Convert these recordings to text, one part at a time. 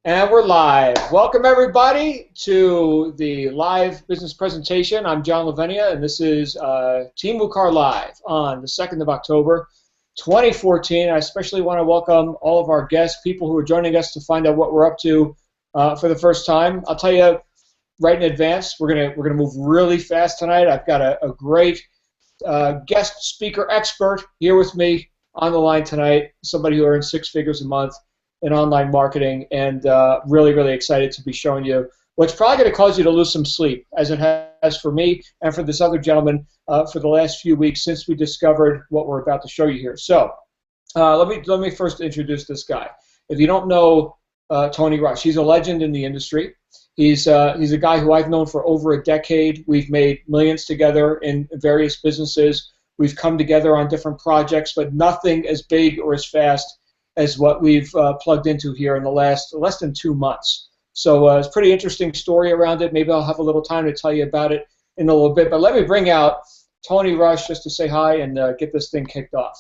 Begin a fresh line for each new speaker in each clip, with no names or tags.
And we're live. Welcome everybody to the live business presentation. I'm John Lavenia, and this is Team WUKAR Live on the 2nd of October, 2014. I especially want to welcome all of our guests, people who are joining us to find out what we're up to for the first time. I'll tell you right in advance, we're gonna move really fast tonight. I've got a great guest speaker expert here with me on the line tonight, somebody who earns 6 figures a month in online marketing, and really excited to be showing you what's probably going to cause you to lose some sleep, as it has for me and for this other gentleman for the last few weeks since we discovered what we're about to show you here. So let me first introduce this guy. If you don't know Tony Rush, he's a legend in the industry. He's a guy who I've known for over a decade. We've made millions together in various businesses. We've come together on different projects, but nothing as big or as fast as what we've plugged into here in the less than 2 months. So it's a pretty interesting story around it. Maybe I'll have a little time to tell you about it in a little bit. But let me bring out Tony Rush just to say hi and get this thing kicked off.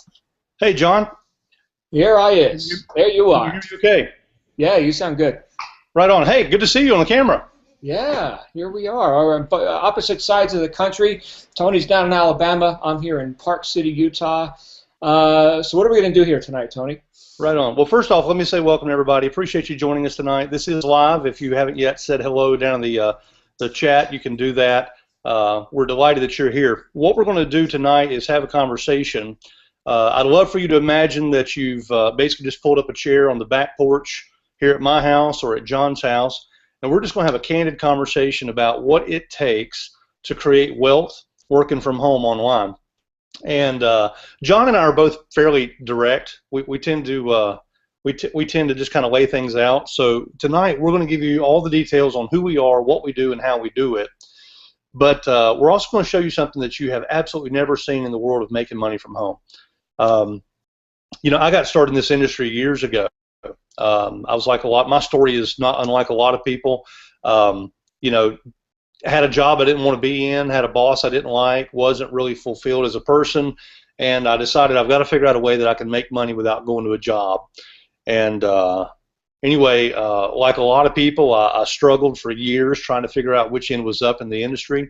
Hey, John.
Here I is. There you are.
You okay?
Yeah, you sound good.
Right on. Hey, good to see you on the camera.
Yeah, here we are. On opposite sides of the country. Tony's down in Alabama. I'm here in Park City, Utah. So what are we going to do here tonight, Tony?
Right on. Well, first off, let me say welcome to everybody. Appreciate you joining us tonight. This is live. If you haven't yet said hello down in the chat, you can do that. We're delighted that you're here. What we're going to do tonight is have a conversation. I'd love for you to imagine that you've basically just pulled up a chair on the back porch here at my house or at John's house, and we're just going to have a candid conversation about what it takes to create wealth working from home online. And John and I are both fairly direct. We tend to just kind of lay things out. So tonight we're going to give you all the details on who we are, what we do, and how we do it. But we're also going to show you something that you have absolutely never seen in the world of making money from home. You know, I got started in this industry years ago. I was like my story is not unlike a lot of people. You know, had a job I didn't want to be in, had a boss I didn't like, wasn't really fulfilled as a person, and I decided I've got to figure out a way that I can make money without going to a job. And anyway, like a lot of people, I struggled for years trying to figure out which end was up in the industry.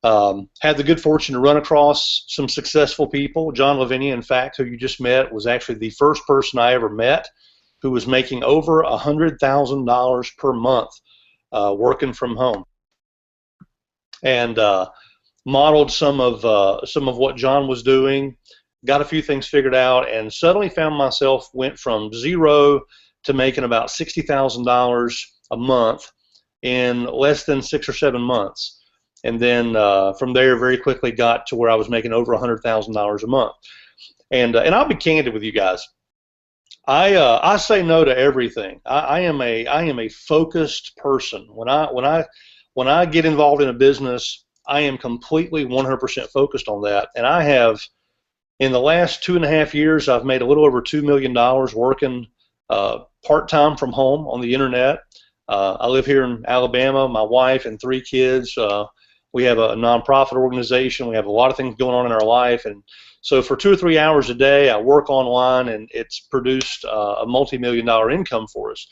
Had the good fortune to run across some successful people. John Lavenia, in fact, who you just met, was actually the first person I ever met who was making over $100,000 per month working from home. And modeled some of what John was doing, got a few things figured out, and suddenly found myself went from zero to making about $60,000 a month in less than 6 or 7 months. And then from there, very quickly got to where I was making over $100,000 a month. And I'll be candid with you guys. I say no to everything. I am a focused person. When I get involved in a business, I am completely 100% focused on that. And I have, in the last 2.5 years, I've made a little over $2 million working part-time from home on the internet. I live here in Alabama. My wife and 3 kids. We have a nonprofit organization. We have a lot of things going on in our life. And so for 2 or 3 hours a day, I work online, and it's produced a multi-million-dollar income for us.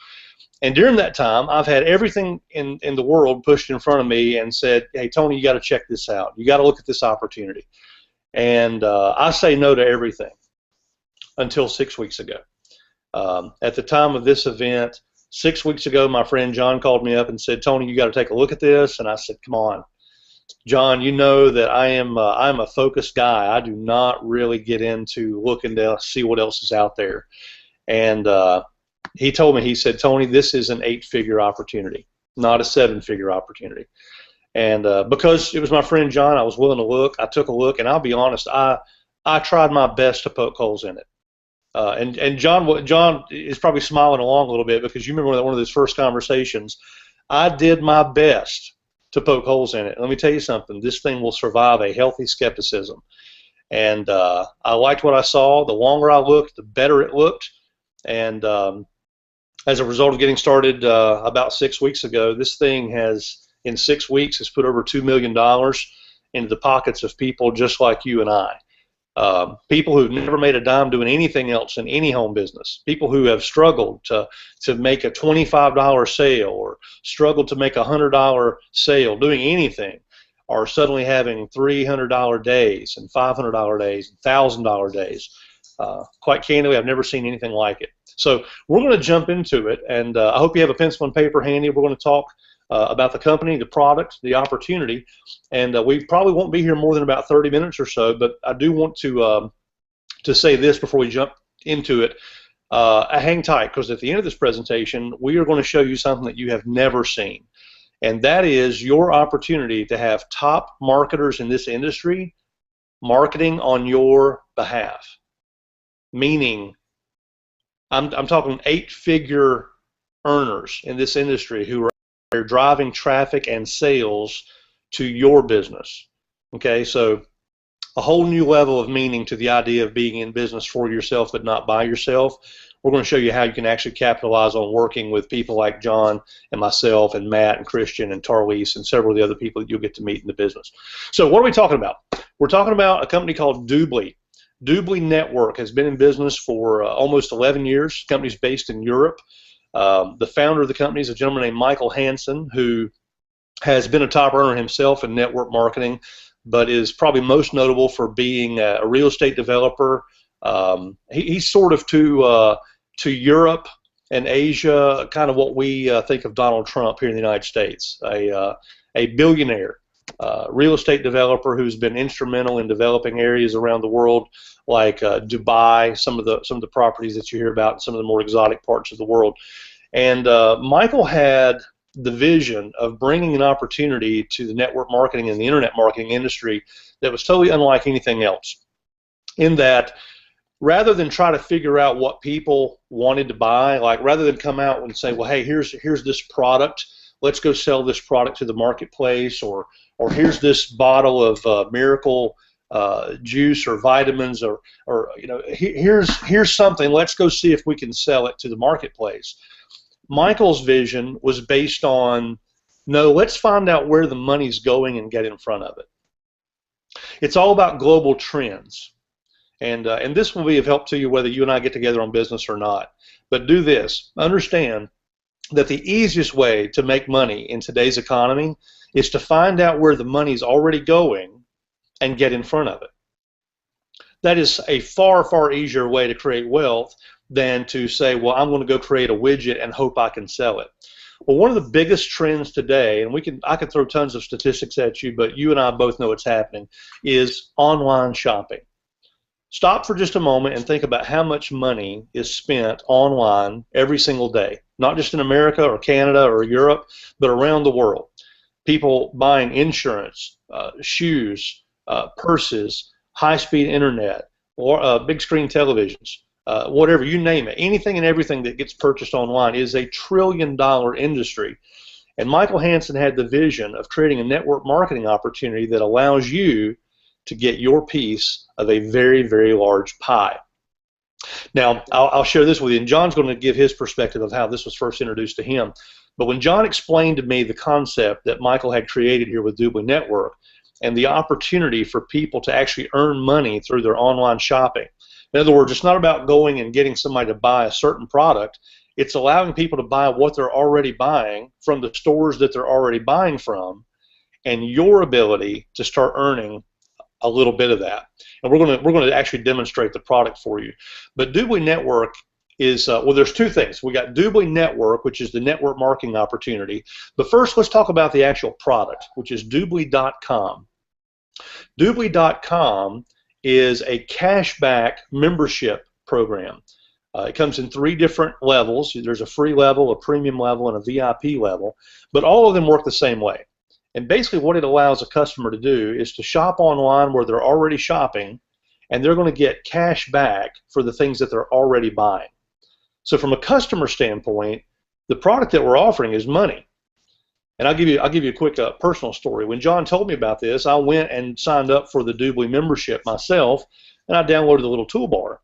And during that time, I've had everything in the world pushed in front of me and said, hey, Tony, you got to check this out. You got to look at this opportunity. And I say no to everything until 6 weeks ago. At the time of this event, 6 weeks ago, my friend John called me up and said, Tony, you got to take a look at this. And I said, come on, John, you know that I'm a focused guy. I do not really get into looking to see what else is out there. And he told me, he said, Tony, this is an 8-figure opportunity, not a 7-figure opportunity. And because it was my friend John, I was willing to look. I took a look, and I'll be honest, I tried my best to poke holes in it. And John is probably smiling along a little bit, because you remember one of those first conversations. I did my best to poke holes in it. Let me tell you something. This thing will survive a healthy skepticism. And I liked what I saw. The longer I looked, the better it looked. And as a result of getting started about 6 weeks ago, this thing has, in 6 weeks, has put over $2 million into the pockets of people just like you and I. people who've never made a dime doing anything else in any home business, people who have struggled to make a $25 sale or struggled to make a $100 sale doing anything, are suddenly having $300 days and $500 days and $1,000 days. Quite candidly, I've never seen anything like it. So we're going to jump into it, and I hope you have a pencil and paper handy. We're going to talk about the company, the product, the opportunity, and we probably won't be here more than about 30 minutes or so, but I do want to say this before we jump into it. Hang tight, because at the end of this presentation, we are going to show you something that you have never seen, and that is your opportunity to have top marketers in this industry marketing on your behalf. Meaning, I'm talking 8-figure earners in this industry who are driving traffic and sales to your business. Okay, so a whole new level of meaning to the idea of being in business for yourself but not by yourself. We're going to show you how you can actually capitalize on working with people like John and myself and Matt and Christian and Tarlise and several of the other people that you'll get to meet in the business. So what are we talking about? We're talking about a company called DubLi. DubLi Network has been in business for almost 11 years. The company's based in Europe. The founder of the company is a gentleman named Michael Hansen, who has been a top earner himself in network marketing, but is probably most notable for being a real estate developer. He's sort of to Europe and Asia, kind of what we think of Donald Trump here in the United States, a billionaire real estate developer who's been instrumental in developing areas around the world like Dubai, some of the properties that you hear about in some of the more exotic parts of the world. And Michael had the vision of bringing an opportunity to the network marketing and the internet marketing industry that was totally unlike anything else, in that rather than try to figure out what people wanted to buy, like rather than come out and say, well, hey, here's this product, let's go sell this product to the marketplace, or here's this bottle of miracle juice or vitamins, or you know, here's something, let's go see if we can sell it to the marketplace. Michael's vision was based on, no, let's find out where the money's going and get in front of it. It's all about global trends. And this will be of help to you whether you and I get together on business or not. But do this. Understand that the easiest way to make money in today's economy is to find out where the money's already going and get in front of it. That is a far, far easier way to create wealth than to say, well, I'm going to go create a widget and hope I can sell it. Well, one of the biggest trends today, and I could throw tons of statistics at you, but you and I both know what's happening, is online shopping. Stop for just a moment and think about how much money is spent online every single day, not just in America or Canada or Europe, but around the world. People buying insurance, shoes, purses, high-speed internet, or big screen televisions, whatever, you name it. Anything and everything that gets purchased online is a $1 trillion industry. And Michael Hansen had the vision of creating a network marketing opportunity that allows you to get your piece of a very, very large pie. Now, I'll share this with you, and John's going to give his perspective of how this was first introduced to him. But when John explained to me the concept that Michael had created here with DubLi Network and the opportunity for people to actually earn money through their online shopping, in other words, it's not about going and getting somebody to buy a certain product. It's allowing people to buy what they're already buying from the stores that they're already buying from, and your ability to start earning a little bit of that. And we're going to actually demonstrate the product for you. But DubLi Network is, well, there's two things. We got DubLi Network, which is the network marketing opportunity. But first, let's talk about the actual product, which is DubLi.com. DubLi.com is a cashback membership program. It comes in 3 different levels. There's a free level, a premium level, and a VIP level. But all of them work the same way. And basically what it allows a customer to do is to shop online where they're already shopping, and they're going to get cash back for the things that they're already buying. So from a customer standpoint, the product that we're offering is money. And I'll give you a quick personal story. When John told me about this, I went and signed up for the DubLi membership myself, and I downloaded the little toolbar.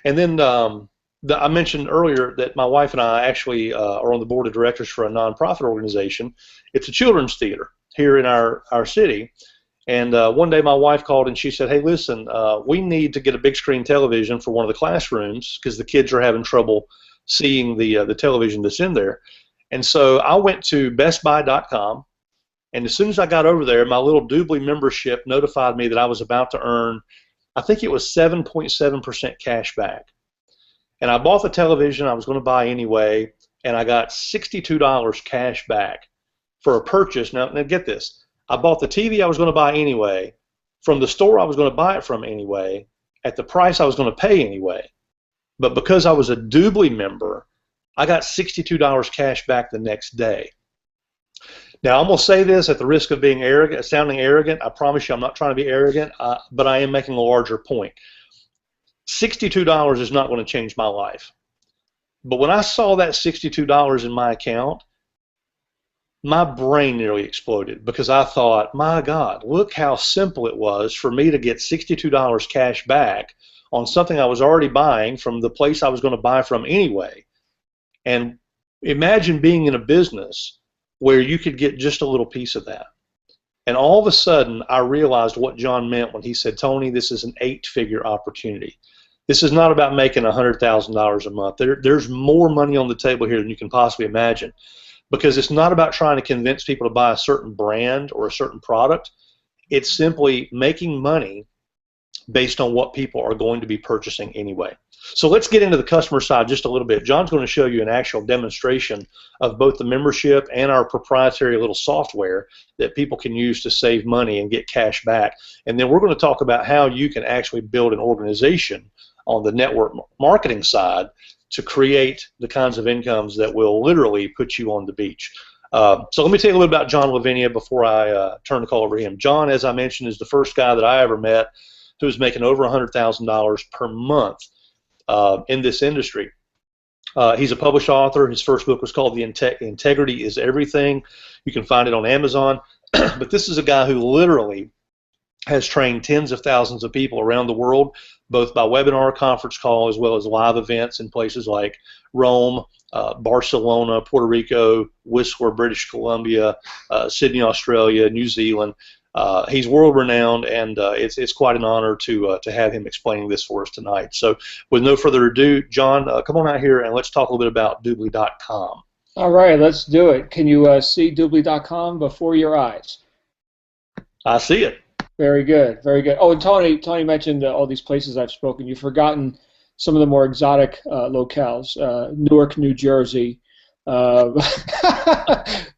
And then I mentioned earlier that my wife and I actually are on the board of directors for a nonprofit organization. It's a children's theater here in our city, And one day my wife called and she said, hey, listen, we need to get a big screen television for one of the classrooms because the kids are having trouble seeing the television that's in there. And so I went to bestbuy.com, and as soon as I got over there, my little DubLi membership notified me that I was about to earn, I think it was 7.7% cash back. And I bought the television I was going to buy anyway, and I got $62 cash back for a purchase. Now get this. I bought the TV I was going to buy anyway, from the store I was going to buy it from anyway, at the price I was going to pay anyway. But because I was a DubLi member, I got $62 cash back the next day. Now, I'm going to say this at the risk of being arrogant, sounding arrogant. I promise you I'm not trying to be arrogant, but I am making a larger point. $62 is not going to change my life. But when I saw that $62 in my account, my brain nearly exploded because I thought, my God, look how simple it was for me to get $62 cash back on something I was already buying from the place I was going to buy from anyway. And imagine being in a business where you could get just a little piece of that. And all of a sudden, I realized what John meant when he said, Tony, this is an 8-figure opportunity. This is not about making $100,000 a month. There's more money on the table here than you can possibly imagine, because it's not about trying to convince people to buy a certain brand or a certain product. It's simply making money based on what people are going to be purchasing anyway. So let's get into the customer side just a little bit. John's going to show you an actual demonstration of both the membership and our proprietary little software that people can use to save money and get cash back. And then we're going to talk about how you can actually build an organization on the network marketing side to create the kinds of incomes that will literally put you on the beach. So let me tell you a little about John Lavinia before I turn the call over to him. John, as I mentioned, is the first guy that I ever met who's making over $100,000 per month in this industry. He's a published author. His first book was called The Integrity is Everything. You can find it on Amazon. But this is a guy who literally has trained tens of thousands of people around the world, both by webinar, conference call, as well as live events in places like Rome, Barcelona, Puerto Rico, Whistler, British Columbia, Sydney, Australia, New Zealand. He's world-renowned, and it's quite an honor to have him explaining this for us tonight. So with no further ado, John, come on out here and let's talk a little bit about DubLi.com.
All right, let's do it. Can you see DubLi.com before your eyes?
I see it.
Very good, very good. Oh, and Tony mentioned all these places I've spoken. You've forgotten some of the more exotic locales, Newark, New Jersey, you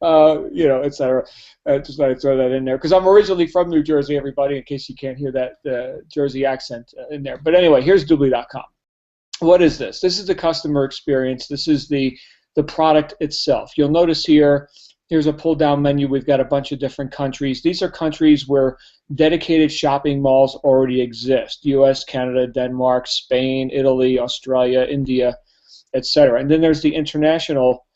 know, etc. Just thought I'd throw that in there because I'm originally from New Jersey, everybody, in case you can't hear that Jersey accent in there. But anyway, here's DubLi.com. What is this? This is the customer experience. This is the product itself. You'll notice here, here's a pull-down menu. We've got a bunch of different countries. These are countries where dedicated shopping malls already exist. U.S., Canada, Denmark, Spain, Italy, Australia, India, etc. And then there's the international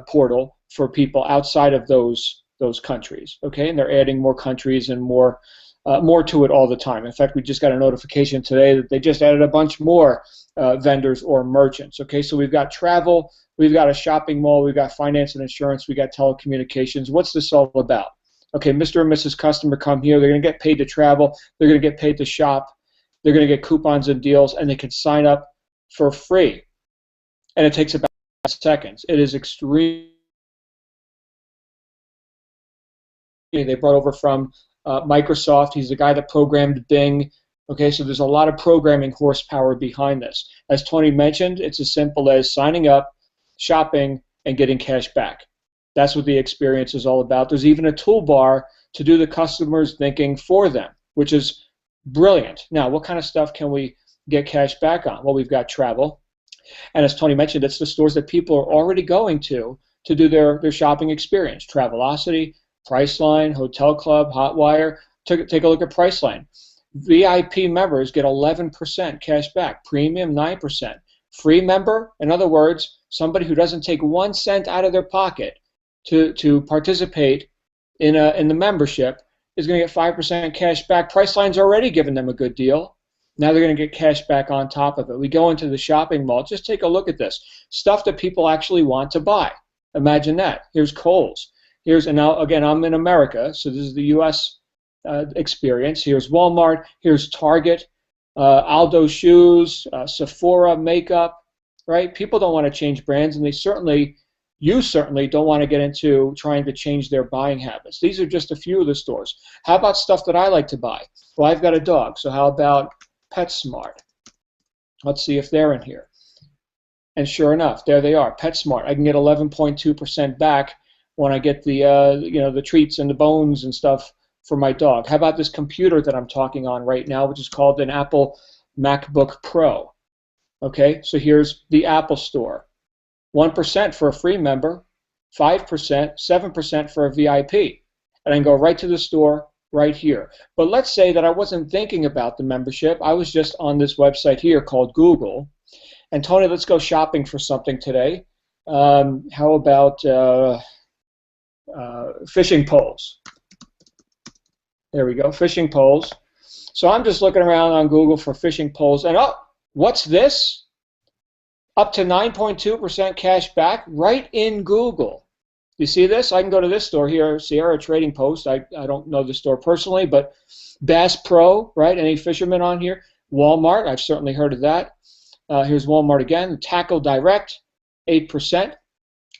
portal for people outside of those countries. Okay, and they're adding more countries and more to it all the time. In fact, we just got a notification today that they just added a bunch more vendors or merchants. Okay, so we've got travel, we've got a shopping mall, we've got finance and insurance, we got telecommunications. What's this all about? Okay, Mr. and Mrs. Customer come here. They're going to get paid to travel. They're going to get paid to shop. They're going to get coupons and deals, and they can sign up for free. And it takes about seconds. It is extreme. They brought over from Microsoft. He's the guy that programmed Bing. Okay, so there's a lot of programming horsepower behind this. As Tony mentioned, it's as simple as signing up, shopping, and getting cash back. That's what the experience is all about. There's even a toolbar to do the customer's thinking for them, which is brilliant. Now, what kind of stuff can we get cash back on? Well, we've got travel. And as Tony mentioned, it's the stores that people are already going to do their shopping experience. Travelocity, Priceline, Hotel Club, Hotwire. Take a look at Priceline. VIP members get 11% cash back. Premium, 9%. Free member, in other words, somebody who doesn't take 1 cent out of their pocket to participate in the membership, is going to get 5% cash back. Priceline's already given them a good deal. Now they're going to get cash back on top of it. We go into the shopping mall. Just take a look at this. Stuff that people actually want to buy. Imagine that. Here's Kohl's. And now, again, I'm in America, so this is the U.S. experience. Here's Walmart. Here's Target, Aldo shoes, Sephora makeup. Right? People don't want to change brands, and you certainly don't want to get into trying to change their buying habits. These are just a few of the stores. How about stuff that I like to buy? Well, I've got a dog, so how about PetSmart? Let's see if they're in here. And sure enough, there they are, PetSmart. I can get 11.2% back when I get the the treats and the bones and stuff for my dog. How about this computer that I'm talking on right now, which is called an Apple MacBook Pro? Okay, so here's the Apple Store. 1% for a free member, 5%, 7% for a VIP. And I can go right to the store right here. But let's say that I wasn't thinking about the membership. I was just on this website here called Google. And Tony, let's go shopping for something today. How about fishing poles? There we go, fishing poles. So I'm just looking around on Google for fishing poles. And oh, what's this? Up to 9.2% cash back right in Google. You see this? I can go to this store here, Sierra Trading Post. I don't know the store personally, but Bass Pro, right? Any fishermen on here? Walmart, I've certainly heard of that. Here's Walmart again. Tackle Direct, 8%.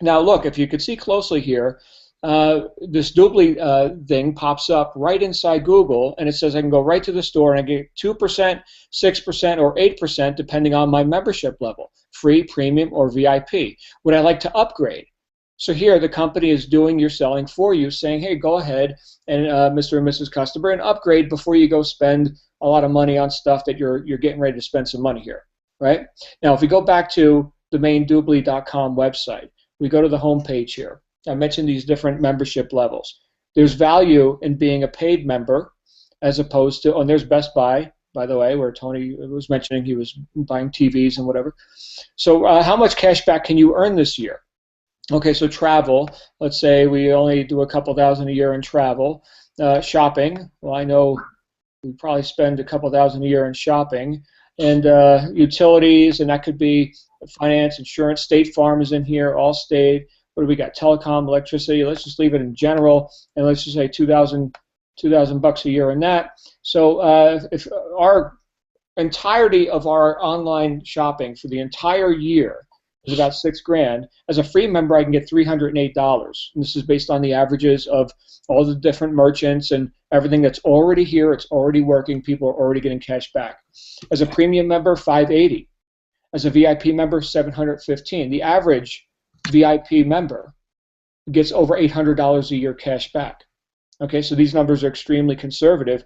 Now look, if you could see closely here, this DubLi thing pops up right inside Google, and it says I can go right to the store and I get 2%, 6%, or 8% depending on my membership level, free, premium, or VIP. Would I like to upgrade? So here the company is doing your selling for you, saying, hey, go ahead and Mr. and Mrs. Customer, and upgrade before you go spend a lot of money on stuff that you're getting ready to spend some money here, right? Now if we go back to the main DubLi.com website, we go to the home page here. I mentioned these different membership levels. There's value in being a paid member as opposed to, and there's Best Buy, by the way, where Tony was mentioning he was buying TVs and whatever. So how much cash back can you earn this year? Okay, so travel, let's say we only do a couple thousand a year in travel. Shopping, well, I know we probably spend a couple thousand a year in shopping. And utilities, and that could be finance, insurance. State Farm is in here, Allstate. What do we got? Telecom, electricity. Let's just leave it in general, and let's just say $2,000 bucks a year in that. So if our entirety of our online shopping for the entire year is about $6,000, as a free member I can get $308. And this is based on the averages of all the different merchants and everything that's already here. It's already working. People are already getting cash back. As a premium member, $580. As a VIP member, $715. The average VIP member gets over $800 a year cash back. Okay, so these numbers are extremely conservative.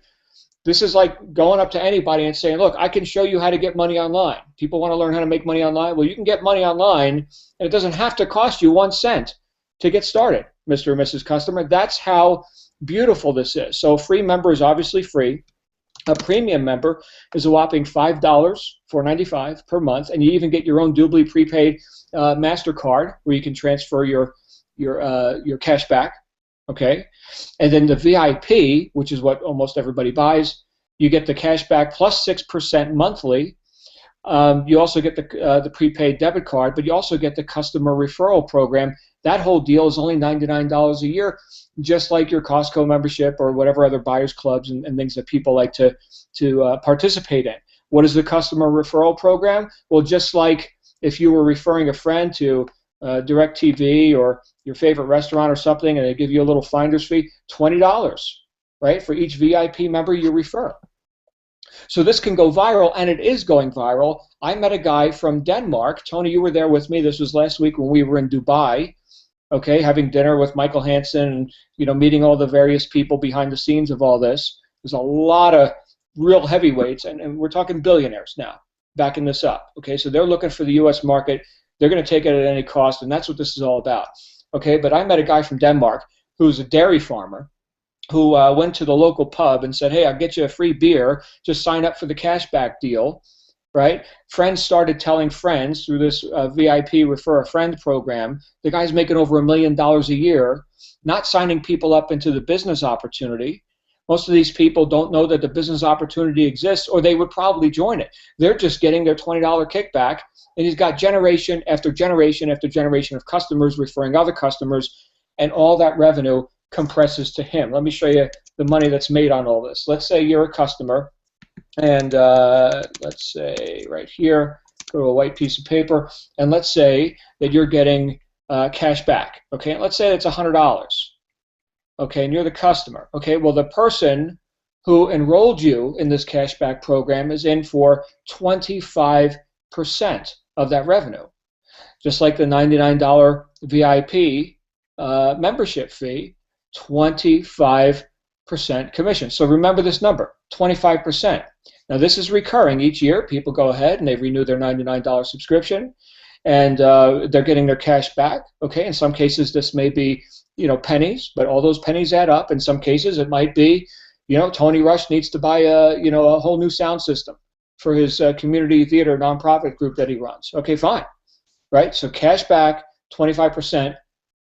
This is like going up to anybody and saying, look, I can show you how to get money online. People want to learn how to make money online. Well, you can get money online, and it doesn't have to cost you 1 cent to get started, Mr. or Mrs. Customer. That's how beautiful this is. So a free member is obviously free. A premium member is a whopping $5.95 per month, and you even get your own DubLi prepaid MasterCard where you can transfer your cash back. Okay, and then the VIP, which is what almost everybody buys, you get the cash back plus 6% monthly. You also get the prepaid debit card, but you also get the customer referral program. That whole deal is only $99 a year, just like your Costco membership or whatever other buyers clubs and things that people like to participate in. What is the customer referral program? Well, just like if you were referring a friend to DirecTV or your favorite restaurant or something, and they give you a little finder's fee, $20, right, for each VIP member you refer. So this can go viral, and it is going viral. I met a guy from Denmark. Tony, you were there with me. This was last week when we were in Dubai, okay, having dinner with Michael Hansen and meeting all the various people behind the scenes of all this. There's a lot of real heavyweights, and we're talking billionaires now backing this up. Okay, so they're looking for the U.S. market. They're going to take it at any cost, and that's what this is all about. Okay, but I met a guy from Denmark who's a dairy farmer who went to the local pub and said, hey, I'll get you a free beer, just sign up for the cashback deal, right? Friends started telling friends through this VIP Refer a Friend program. The guy's making over $1 million a year, not signing people up into the business opportunity. Most of these people don't know that the business opportunity exists, or they would probably join it. They're just getting their $20 kickback, and he's got generation after generation after generation of customers referring other customers, and all that revenue compresses to him. Let me show you the money that's made on all this. Let's say you're a customer, and let's say right here, go to a white piece of paper, and let's say that you're getting cash back. Okay, and let's say it's $100. Okay, and you're the customer. Okay, well, the person who enrolled you in this cashback program is in for 25% of that revenue, just like the $99 VIP membership fee, 25% commission. So remember this number, 25%. Now this is recurring each year. People go ahead and they renew their $99 subscription, and they're getting their cash back. Okay, in some cases this may be, you know, pennies, but all those pennies add up. In some cases it might be, you know, Tony Rush needs to buy a whole new sound system for his community theater nonprofit group that he runs. Okay, fine, right? So cash back, 25%.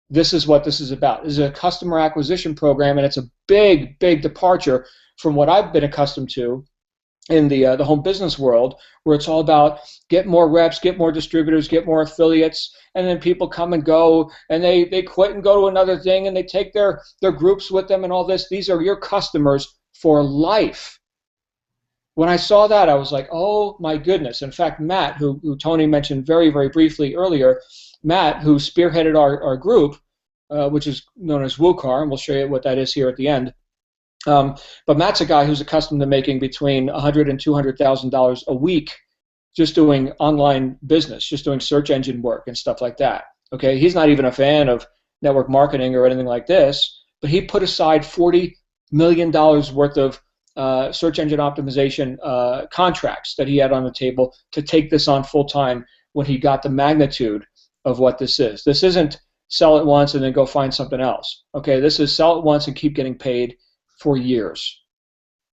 This is what this is about. This is a customer acquisition program, and it's a big, big departure from what I've been accustomed to in the home business world, where it's all about get more reps, get more distributors, get more affiliates, and then people come and go, and they quit and go to another thing, and they take their groups with them and all this. These are your customers for life. When I saw that, I was like, oh my goodness. In fact, Matt, who Tony mentioned very, very briefly earlier, Matt, who spearheaded our group, which is known as WUKAR, and we'll show you what that is here at the end. But Matt's a guy who's accustomed to making between $100,000 and $200,000 a week just doing online business, just doing search engine work and stuff like that. Okay, he's not even a fan of network marketing or anything like this, but he put aside $40 million worth of search engine optimization contracts that he had on the table to take this on full time when he got the magnitude of what this is. This isn't sell it once and then go find something else. Okay, this is sell it once and keep getting paid for years.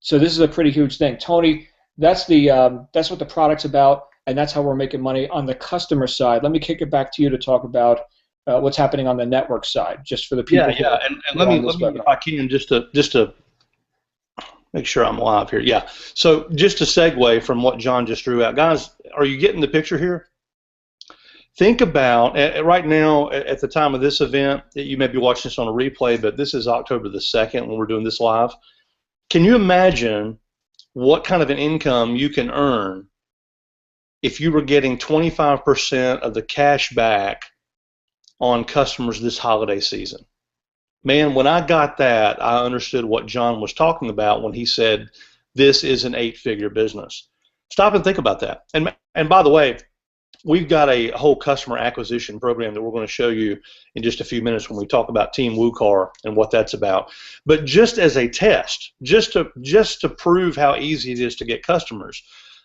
So this is a pretty huge thing. Tony, that's what the product's about, and that's how we're making money on the customer side. Let me kick it back to you to talk about what's happening on the network side, just for the people.
Yeah. And let me if I can, just to make sure I'm live here. Yeah. So just to segue from what John just drew out, guys, are you getting the picture here? Think about, right now, at the time of this event, you may be watching this on a replay, but this is October the 2nd when we're doing this live. Can you imagine what kind of an income you can earn if you were getting 25% of the cash back on customers this holiday season? Man, when I got that, I understood what John was talking about when he said this is an 8-figure business. Stop and think about that. And by the way, we've got a whole customer acquisition program that we're going to show you in just a few minutes when we talk about Team WUKAR and what that's about. But just as a test, just to prove how easy it is to get customers,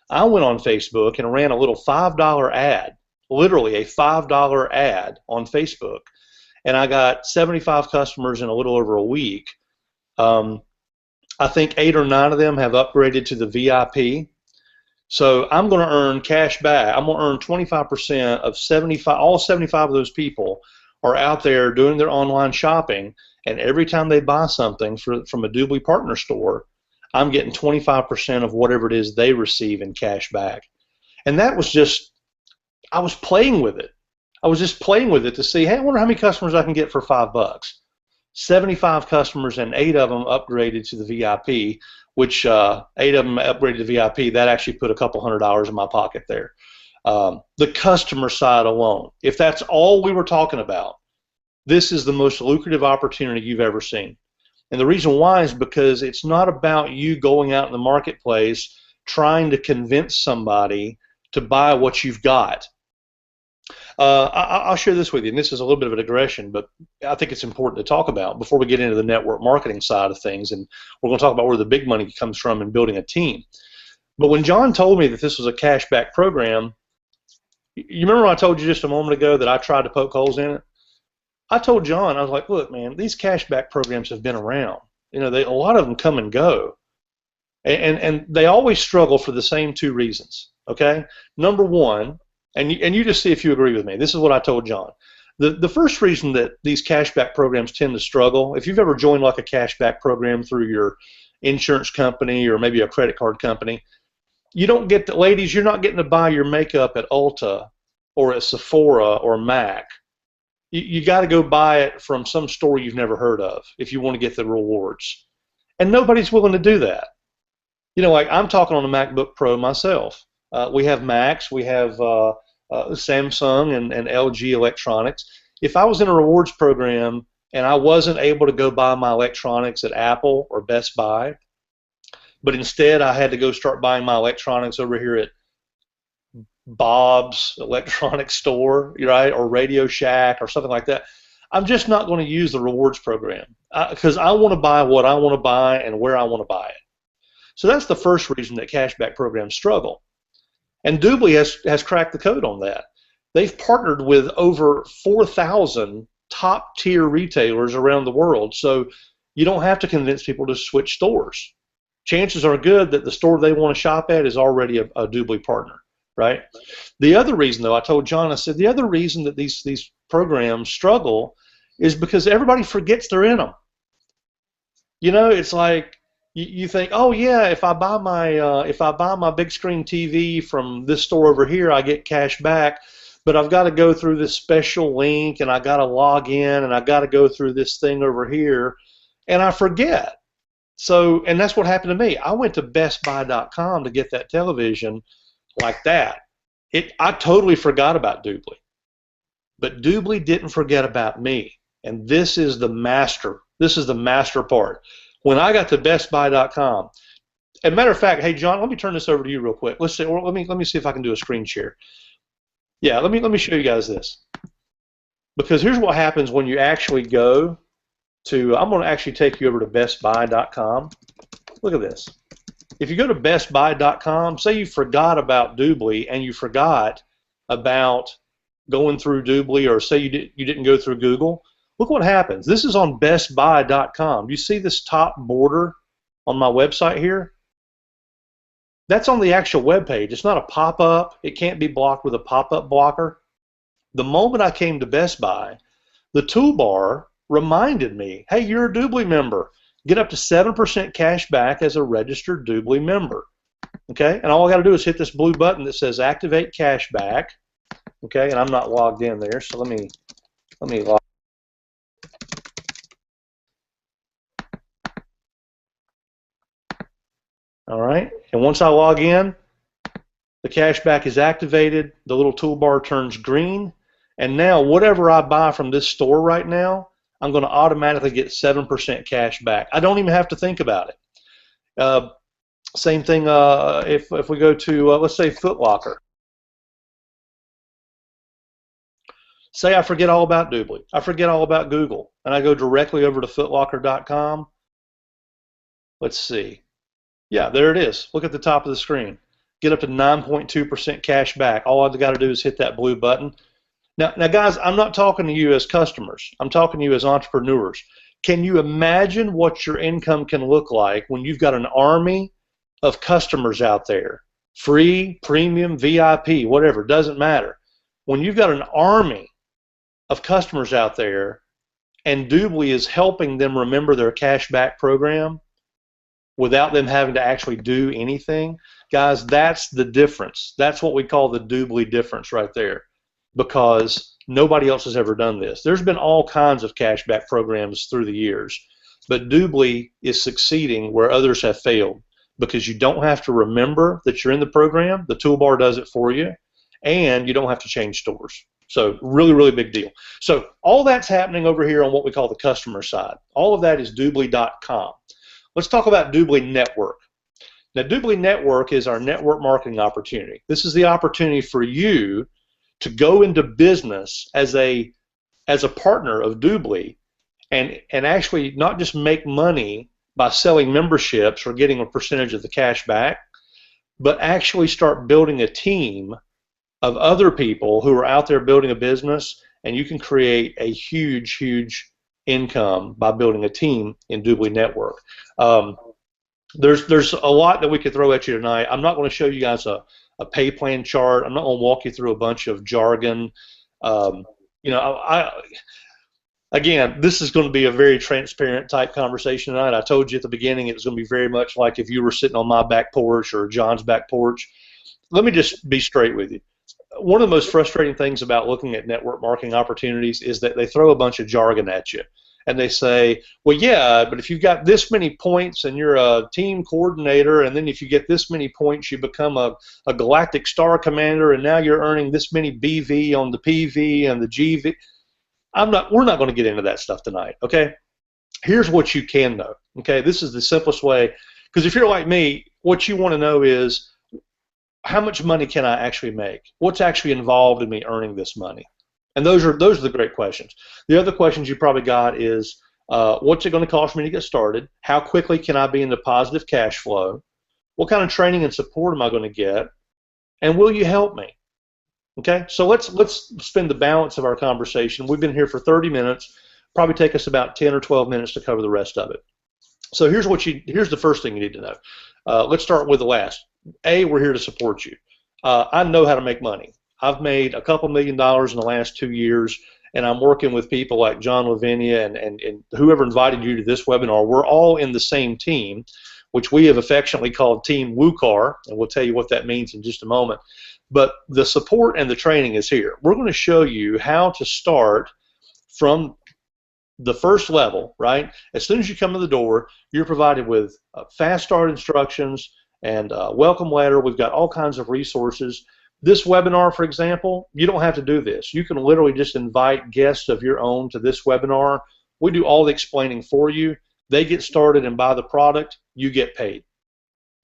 I went on Facebook and ran a little $5 ad, literally a $5 ad on Facebook, and I got 75 customers in a little over a week. I think 8 or 9 of them have upgraded to the VIP. So I'm going to earn cash back. I'm going to earn 25% of 75. All 75 of those people are out there doing their online shopping, and every time they buy something from a DubLi partner store, I'm getting 25% of whatever it is they receive in cash back. And that was just, I was playing with it. I was just playing with it to see, hey, I wonder how many customers I can get for $5. 75 customers, and 8 of them upgraded to the VIP, which 8 of them upgraded to VIP. That actually put a couple $100 in my pocket there. The customer side alone, if that's all we were talking about, this is the most lucrative opportunity you've ever seen. And the reason why is because it's not about you going out in the marketplace trying to convince somebody to buy what you've got. I'll share this with you, and this is a little bit of a digression, but I think it's important to talk about before we get into the network marketing side of things, and we're going to talk about where the big money comes from in building a team. But when John told me that this was a cashback program, you remember when I told you just a moment ago that I tried to poke holes in it? I told John, I was like, look, man, these cashback programs have been around. You know, a lot of them come and go, and they always struggle for the same 2 reasons, okay? Number one, and you just see if you agree with me. This is what I told John. The first reason that these cashback programs tend to struggle, if you've ever joined like a cashback program through your insurance company or maybe a credit card company, you don't get to, ladies, you're not getting to buy your makeup at Ulta or at Sephora or MAC. You got to go buy it from some store you've never heard of if you want to get the rewards. And nobody's willing to do that. You know, like I'm talking on a MacBook Pro myself. We have Macs, we have Samsung and LG electronics. If I was in a rewards program and I wasn't able to go buy my electronics at Apple or Best Buy, but instead I had to go start buying my electronics over here at Bob's electronics store, right, or Radio Shack or something like that, I'm just not going to use the rewards program because I want to buy what I want to buy and where I want to buy it. So that's the first reason that cashback programs struggle. And DubLi has cracked the code on that. They've partnered with over 4,000 top-tier retailers around the world, so you don't have to convince people to switch stores. Chances are good that the store they want to shop at is already a DubLi partner, right? The other reason, though, I told John, I said, the other reason that these programs struggle is because everybody forgets they're in them. You know, it's like you think, oh yeah, if I buy my big screen TV from this store over here, I get cash back, but I've got to go through this special link and I got to log in and I got to go through this thing over here, and I forget. So, and that's what happened to me. I went to bestbuy.com to get that television like that. I totally forgot about DubLi. But DubLi didn't forget about me. And this is the master part. When I got to bestbuy.com, as a matter of fact, hey John, let me turn this over to you real quick. Let's see, or let me see if I can do a screen share. Yeah, let me show you guys this. Because here's what happens when you actually go to, I'm going to actually take you over to bestbuy.com. Look at this. If you go to bestbuy.com, say you forgot about DubLi and you forgot about going through DubLi, or say you didn't go through Google, look what happens. This is on bestbuy.com. You see this top border on my website here? That's on the actual web page. It's not a pop-up. It can't be blocked with a pop-up blocker. The moment I came to Best Buy, the toolbar reminded me, hey, you're a DubLi member. Get up to 7% cash back as a registered DubLi member. Okay, and all I got to do is hit this blue button that says activate cash back. Okay, and I'm not logged in there, so let me log. All right, and once I log in, the cashback is activated, the little toolbar turns green, and now whatever I buy from this store right now, I'm going to automatically get 7% cash back. I don't even have to think about it. Same thing if we go to, let's say, Foot Locker. Say I forget all about DubLi, I forget all about Google, and I go directly over to footlocker.com. Let's see. Yeah, there it is. Look at the top of the screen. Get up to 9.2% cash back. All I've got to do is hit that blue button. Now, guys, I'm not talking to you as customers. I'm talking to you as entrepreneurs. Can you imagine what your income can look like when you've got an army of customers out there? Free, premium, VIP, whatever, doesn't matter. When you've got an army of customers out there and DubLi is helping them remember their cashback program without them having to actually do anything, guys, that's the difference. That's what we call the DubLi difference right there, because nobody else has ever done this. There's been all kinds of cashback programs through the years, but DubLi is succeeding where others have failed, because you don't have to remember that you're in the program. The toolbar does it for you, and you don't have to change stores. So really, really big deal. So all that's happening over here on what we call the customer side. All of that is DubLi.com. Let's talk about DubLi Network. Now, DubLi Network is our network marketing opportunity. This is the opportunity for you to go into business as a partner of DubLi and actually not just make money by selling memberships or getting a percentage of the cash back, but actually start building a team of other people who are out there building a business, and you can create a huge, huge income by building a team in DubLi Network. There's a lot that we could throw at you tonight. I'm not going to show you guys a pay plan chart. I'm not going to walk you through a bunch of jargon. Again, this is going to be a very transparent type conversation tonight. I told you at the beginning it was going to be very much like if you were sitting on my back porch or John's back porch. Let me just be straight with you. One of the most frustrating things about looking at network marketing opportunities is that they throw a bunch of jargon at you. and they say, well, yeah, but if you've got this many points and you're a team coordinator, and then if you get this many points, you become a galactic star commander, and now you're earning this many BV on the PV and the GV. We're not going to get into that stuff tonight, okay? Here's what you can know, okay? This is the simplest way, because if you're like me, what you want to know is, how much money can I actually make? What's actually involved in me earning this money? And those are the great questions. The other questions you probably got is, what's it going to cost me to get started? How quickly can I be in the positive cash flow? What kind of training and support am I going to get? And will you help me? Okay, so let's spend the balance of our conversation. We've been here for 30 minutes. Probably take us about 10 or 12 minutes to cover the rest of it. So here's the first thing you need to know. Let's start with the last. A, we're here to support you. I know how to make money. I've made a couple $1 million in the last 2 years, and I'm working with people like John Lavinia and whoever invited you to this webinar. We're all in the same team, which we have affectionately called Team WUKAR, and we'll tell you what that means in just a moment. But the support and the training is here. We're going to show you how to start from the first level, right? As soon as you come to the door, you're provided with fast start instructions and a welcome letter. We've got all kinds of resources. This webinar, for example, you don't have to do this. You can literally just invite guests of your own to this webinar. We do all the explaining for you. They get started and buy the product. You get paid.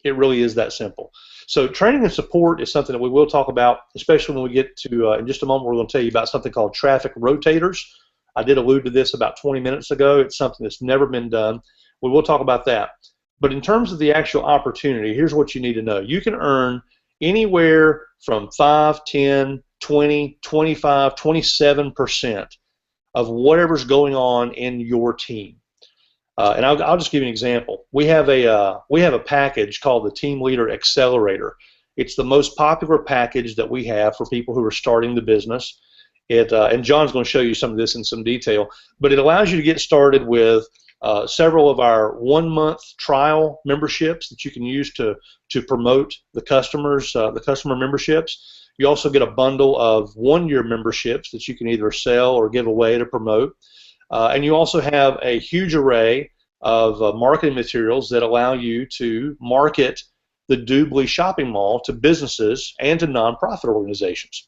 It really is that simple. So training and support is something that we will talk about, especially when we get to, in just a moment, we're going to tell you about something called traffic rotators. I did allude to this about 20 minutes ago. It's something that's never been done. We will talk about that. But in terms of the actual opportunity, here's what you need to know. You can earn anywhere from 5, 10, 20, 25, 27% of whatever's going on in your team. And I'll just give you an example. We have a package called the Team Leader Accelerator. It's the most popular package that we have for people who are starting the business. And John's going to show you some of this in some detail. But it allows you to get started with several of our 1-month trial memberships that you can use to promote the customers, the customer memberships. You also get a bundle of 1-year memberships that you can either sell or give away to promote. And you also have a huge array of marketing materials that allow you to market the DubLi shopping mall to businesses and to nonprofit organizations.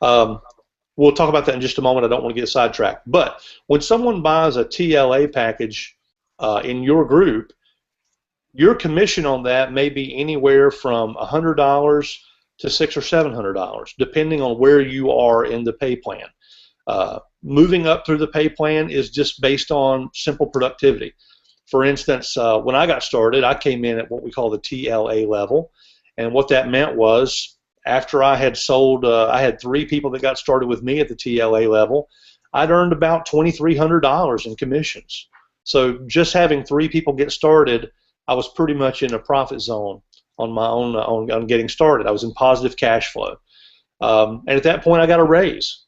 We'll talk about that in just a moment. I don't want to get sidetracked. But when someone buys a TLA package in your group, your commission on that may be anywhere from $100 to $600 or $700, depending on where you are in the pay plan. Moving up through the pay plan is just based on simple productivity. For instance, when I got started, I came in at what we call the TLA level, and what that meant was after I had sold, I had 3 people that got started with me at the TLA level, I'd earned about $2,300 in commissions. So just having 3 people get started, I was pretty much in a profit zone on my own on getting started. I was in positive cash flow. And at that point, I got a raise.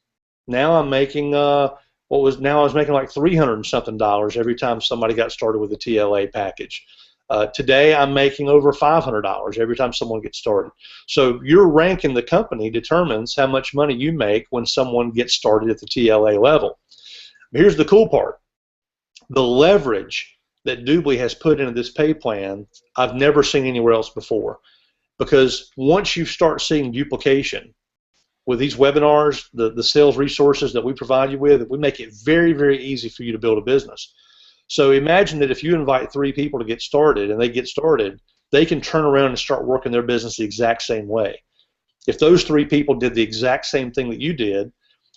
Now I'm making I was making like $300 and something every time somebody got started with a TLA package. Today I'm making over $500 every time someone gets started. So your rank in the company determines how much money you make when someone gets started at the TLA level. Here's the cool part. The leverage that DubLi has put into this pay plan, I've never seen anywhere else before. Because once you start seeing duplication, with these webinars, the sales resources that we provide you with, we make it very, very easy for you to build a business. So imagine that if you invite 3 people to get started and they get started, they can turn around and start working their business the exact same way. If those 3 people did the exact same thing that you did,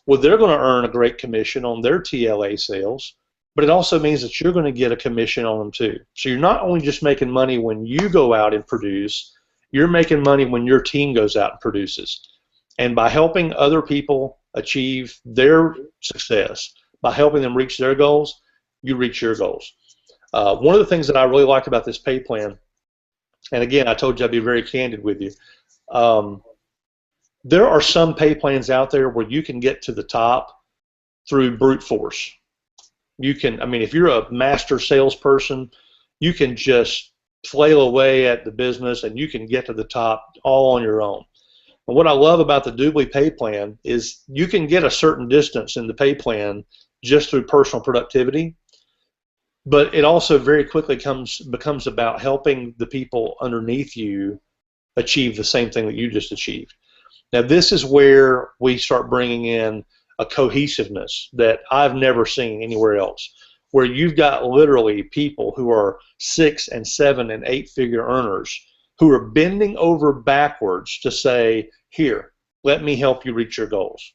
well, they're going to earn a great commission on their TLA sales, but it also means that you're going to get a commission on them too. So you're not only just making money when you go out and produce, you're making money when your team goes out and produces. And by helping other people achieve their success, by helping them reach their goals, you reach your goals. One of the things that I really like about this pay plan, and again, I told you I'd be very candid with you, there are some pay plans out there where you can get to the top through brute force. You can, I mean, if you're a master salesperson, you can just flail away at the business and you can get to the top all on your own. And what I love about the DubLi pay plan is you can get a certain distance in the pay plan just through personal productivity, but it also very quickly becomes about helping the people underneath you achieve the same thing that you just achieved. Now, this is where we start bringing in a cohesiveness that I've never seen anywhere else, where you've got literally people who are 6 and 7 and 8 figure earners who are bending over backwards to say, here, let me help you reach your goals.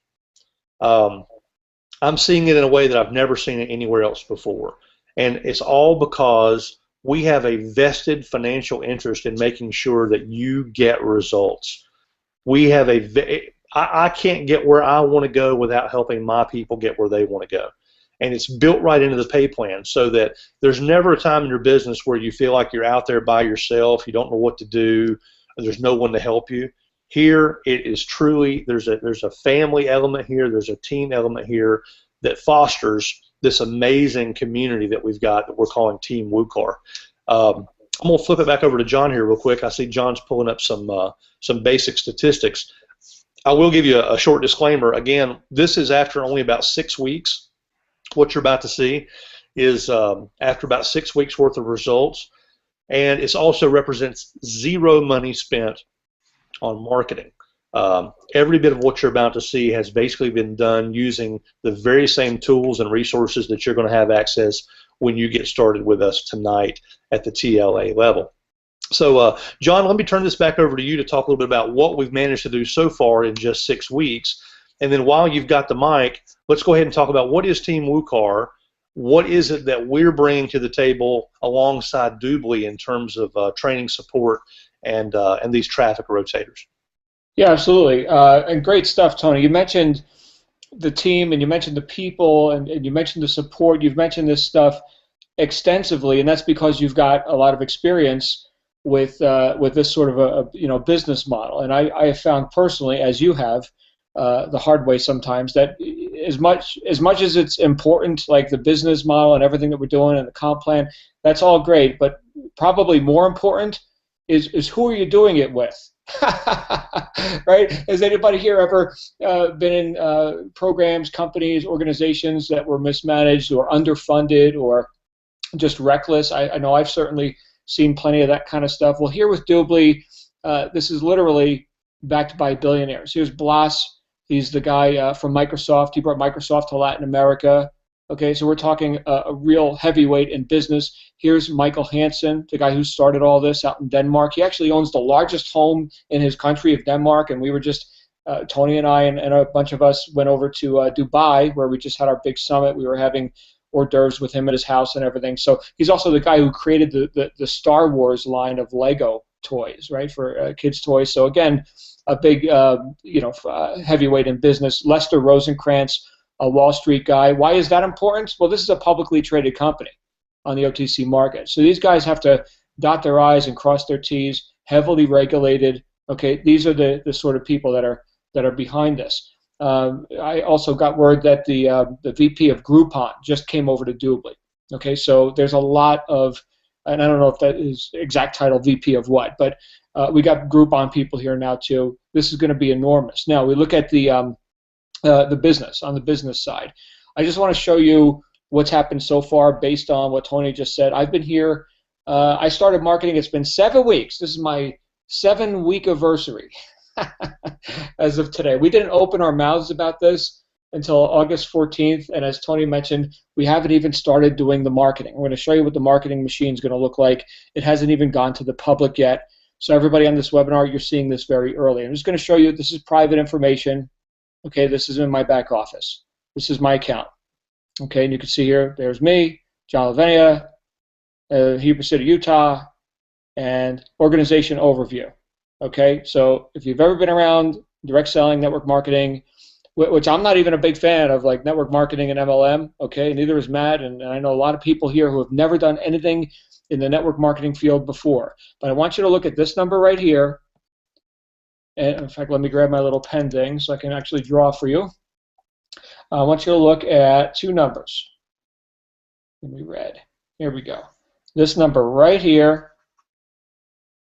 I'm seeing it in a way that I've never seen it anywhere else before. And it's all because we have a vested financial interest in making sure that you get results. We have I can't get where I want to go without helping my people get where they want to go. And it's built right into the pay plan so that there's never a time in your business where you feel like you're out there by yourself, you don't know what to do, there's no one to help you. Here it is truly, there's a family element here, there's a team element here that fosters this amazing community that we've got that we're calling Team WUKAR. I'm going to flip it back over to John here real quick. I see John's pulling up some basic statistics. I will give you a short disclaimer. Again, this is after only about 6 weeks. What you're about to see is after about 6 weeks worth of results, and it also represents zero money spent on marketing. Every bit of what you're about to see has basically been done using the very same tools and resources that you're going to have access when you get started with us tonight at the TLA level. So, John, let me turn this back over to you to talk a little bit about what we've managed to do so far in just 6 weeks. And then while you've got the mic, let's go ahead and talk about what is Team WUKAR, what is it that we're bringing to the table alongside DubLi in terms of training support and these traffic rotators.
Yeah, absolutely. And great stuff, Tony. You mentioned the team, and you mentioned the people, and you mentioned the support. You've mentioned this stuff extensively, and that's because you've got a lot of experience with this sort of a business model. And I have found personally, as you have, the hard way sometimes, that as much as it's important, like the business model and everything that we're doing and the comp plan, that's all great. But probably more important is who are you doing it with? Right? Has anybody here ever been in programs, companies, organizations that were mismanaged or underfunded or just reckless? I know I've certainly seen plenty of that kind of stuff. Well, here with DubLi, this is literally backed by billionaires. Here's Blas. He's the guy from Microsoft. He brought Microsoft to Latin America. Okay, so we're talking a real heavyweight in business. Here's Michael Hansen, the guy who started all this out in Denmark. He actually owns the largest home in his country of Denmark, and we were just, Tony and I and a bunch of us went over to Dubai, where we just had our big summit. We were having hors d'oeuvres with him at his house and everything. So he's also the guy who created the Star Wars line of Lego toys, right, for kids' toys. So again, a big heavyweight in business. Lester Rosenkrantz, a Wall Street guy. Why is that important? Well, this is a publicly traded company on the OTC market. So these guys have to dot their I's and cross their T's, heavily regulated. Okay, these are the sort of people that are behind this. I also got word that the VP of Groupon just came over to DubLi. Okay, so there's a lot of, and I don't know if that is exact title VP of what, but we got Groupon people here now too. This is going to be enormous. Now we look at the business, on the business side. I just want to show you what's happened so far based on what Tony just said. I've been here. I started marketing. It's been 7 weeks. This is my 7-week anniversary as of today. We didn't open our mouths about this until August 14th, and as Tony mentioned, we haven't even started doing the marketing. I'm going to show you what the marketing machine is going to look like. It hasn't even gone to the public yet. So everybody on this webinar, you're seeing this very early. I'm just going to show you, this is private information. Okay, this is in my back office. This is my account. Okay, and you can see here, there's me, John Lavenia, Heber City, Utah, and organization overview. Okay, so if you've ever been around direct selling, network marketing, which I'm not even a big fan of, like network marketing and MLM, okay, neither is Matt, and I know a lot of people here who have never done anything in the network marketing field before. But I want you to look at this number right here. And in fact, let me grab my little pen thing so I can actually draw for you. I want you to look at two numbers. Let me read. Here we go. This number right here,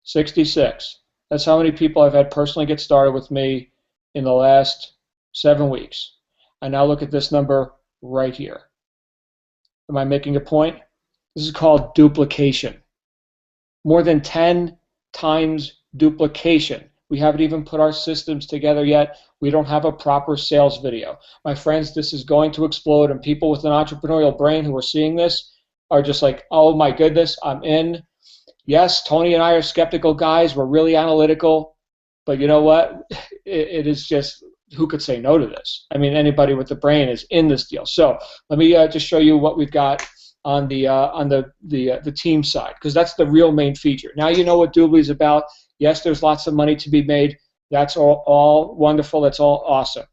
66. That's how many people I've had personally get started with me in the last 7 weeks. And now look at this number right here. Am I making a point? This is called duplication. More than 10 times duplication. We haven't even put our systems together yet. We don't have a proper sales video. My friends, this is going to explode, and people with an entrepreneurial brain who are seeing this are just like, oh my goodness, I'm in. Yes, Tony and I are skeptical guys. We're really analytical. But you know what? It is just, who could say no to this? I mean, anybody with the brain is in this deal. So let me just show you what we've got on the team side, because that's the real main feature. Now you know what DubLi is about. Yes, there's lots of money to be made. That's all wonderful. That's all awesome.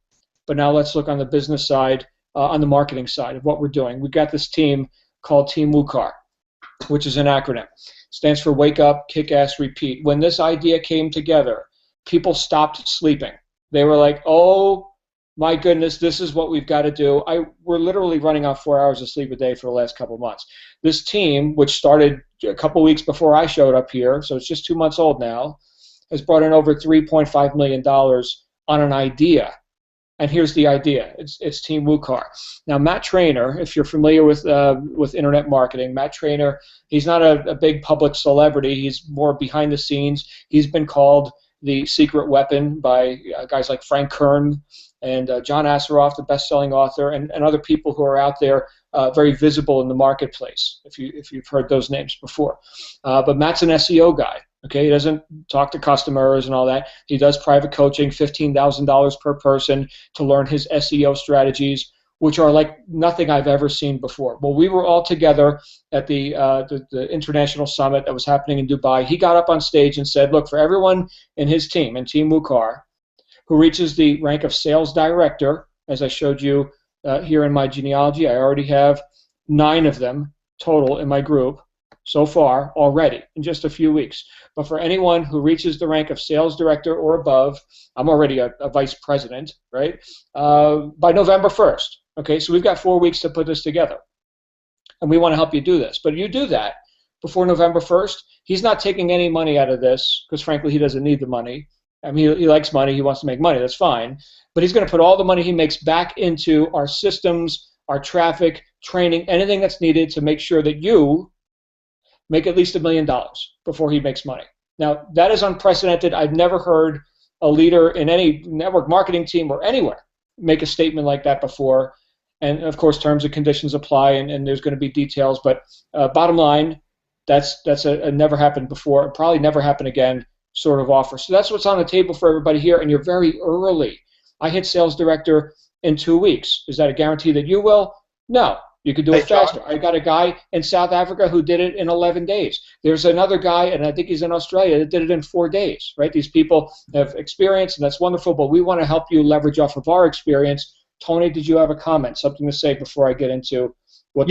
But now let's look on the business side, on the marketing side of what we're doing. We've got this team called Team WUKAR, which is an acronym. Stands for Wake Up, Kick Ass, Repeat. When this idea came together, people stopped sleeping. They were like, oh my goodness, this is what we've got to do. We're literally running on 4 hours of sleep a day for the last couple of months. This team, which started a couple weeks before I showed up here, so it's just 2 months old now, has brought in over $3.5 million on an idea. And here's the idea. It's Team WUKAR. Now, Matt Trainer, if you're familiar with internet marketing, Matt Trainer, he's not a big public celebrity. He's more behind the scenes. He's been called the secret weapon by guys like Frank Kern and John Asseroff, the best-selling author, and other people who are out there very visible in the marketplace, if you've heard those names before. But Matt's an SEO guy. Okay, he doesn't talk to customers and all that. He does private coaching, $15,000 per person to learn his SEO strategies, which are like nothing I've ever seen before. Well, we were all together at the international summit that was happening in Dubai. He got up on stage and said, look, for everyone in his team, in Team WUKAR, who reaches the rank of sales director, as I showed you here in my genealogy, I already have 9 of them total in my group so far already in just a few weeks. But for anyone who reaches the rank of sales director or above, I'm already a vice president, right, by November 1st. Okay, so we've got 4 weeks to put this together. And we want to help you do this. But you do that before November 1st, he's not taking any money out of this because, frankly, he doesn't need the money. I mean, he likes money. He wants to make money. That's fine. But he's going to put all the money he makes back into our systems, our traffic, training, anything that's needed to make sure that you make at least $1 million before he makes money. Now, that is unprecedented. I've never heard a leader in any network marketing team or anywhere make a statement like that before. And, of course, terms and conditions apply, and there's going to be details. But bottom line, that's a never happened before, probably never happen again sort of offer. So that's what's on the table for everybody here, and you're very early. I hit sales director in 2 weeks. Is that a guarantee that you will? No. You could do it faster. I got a guy in South Africa who did it in 11 days. There's another guy, and I think he's in Australia, that did it in 4 days, right? These people have experience, and that's wonderful, but we want to help you leverage off of our experience. Tony, did you have a comment, something to say before I get into what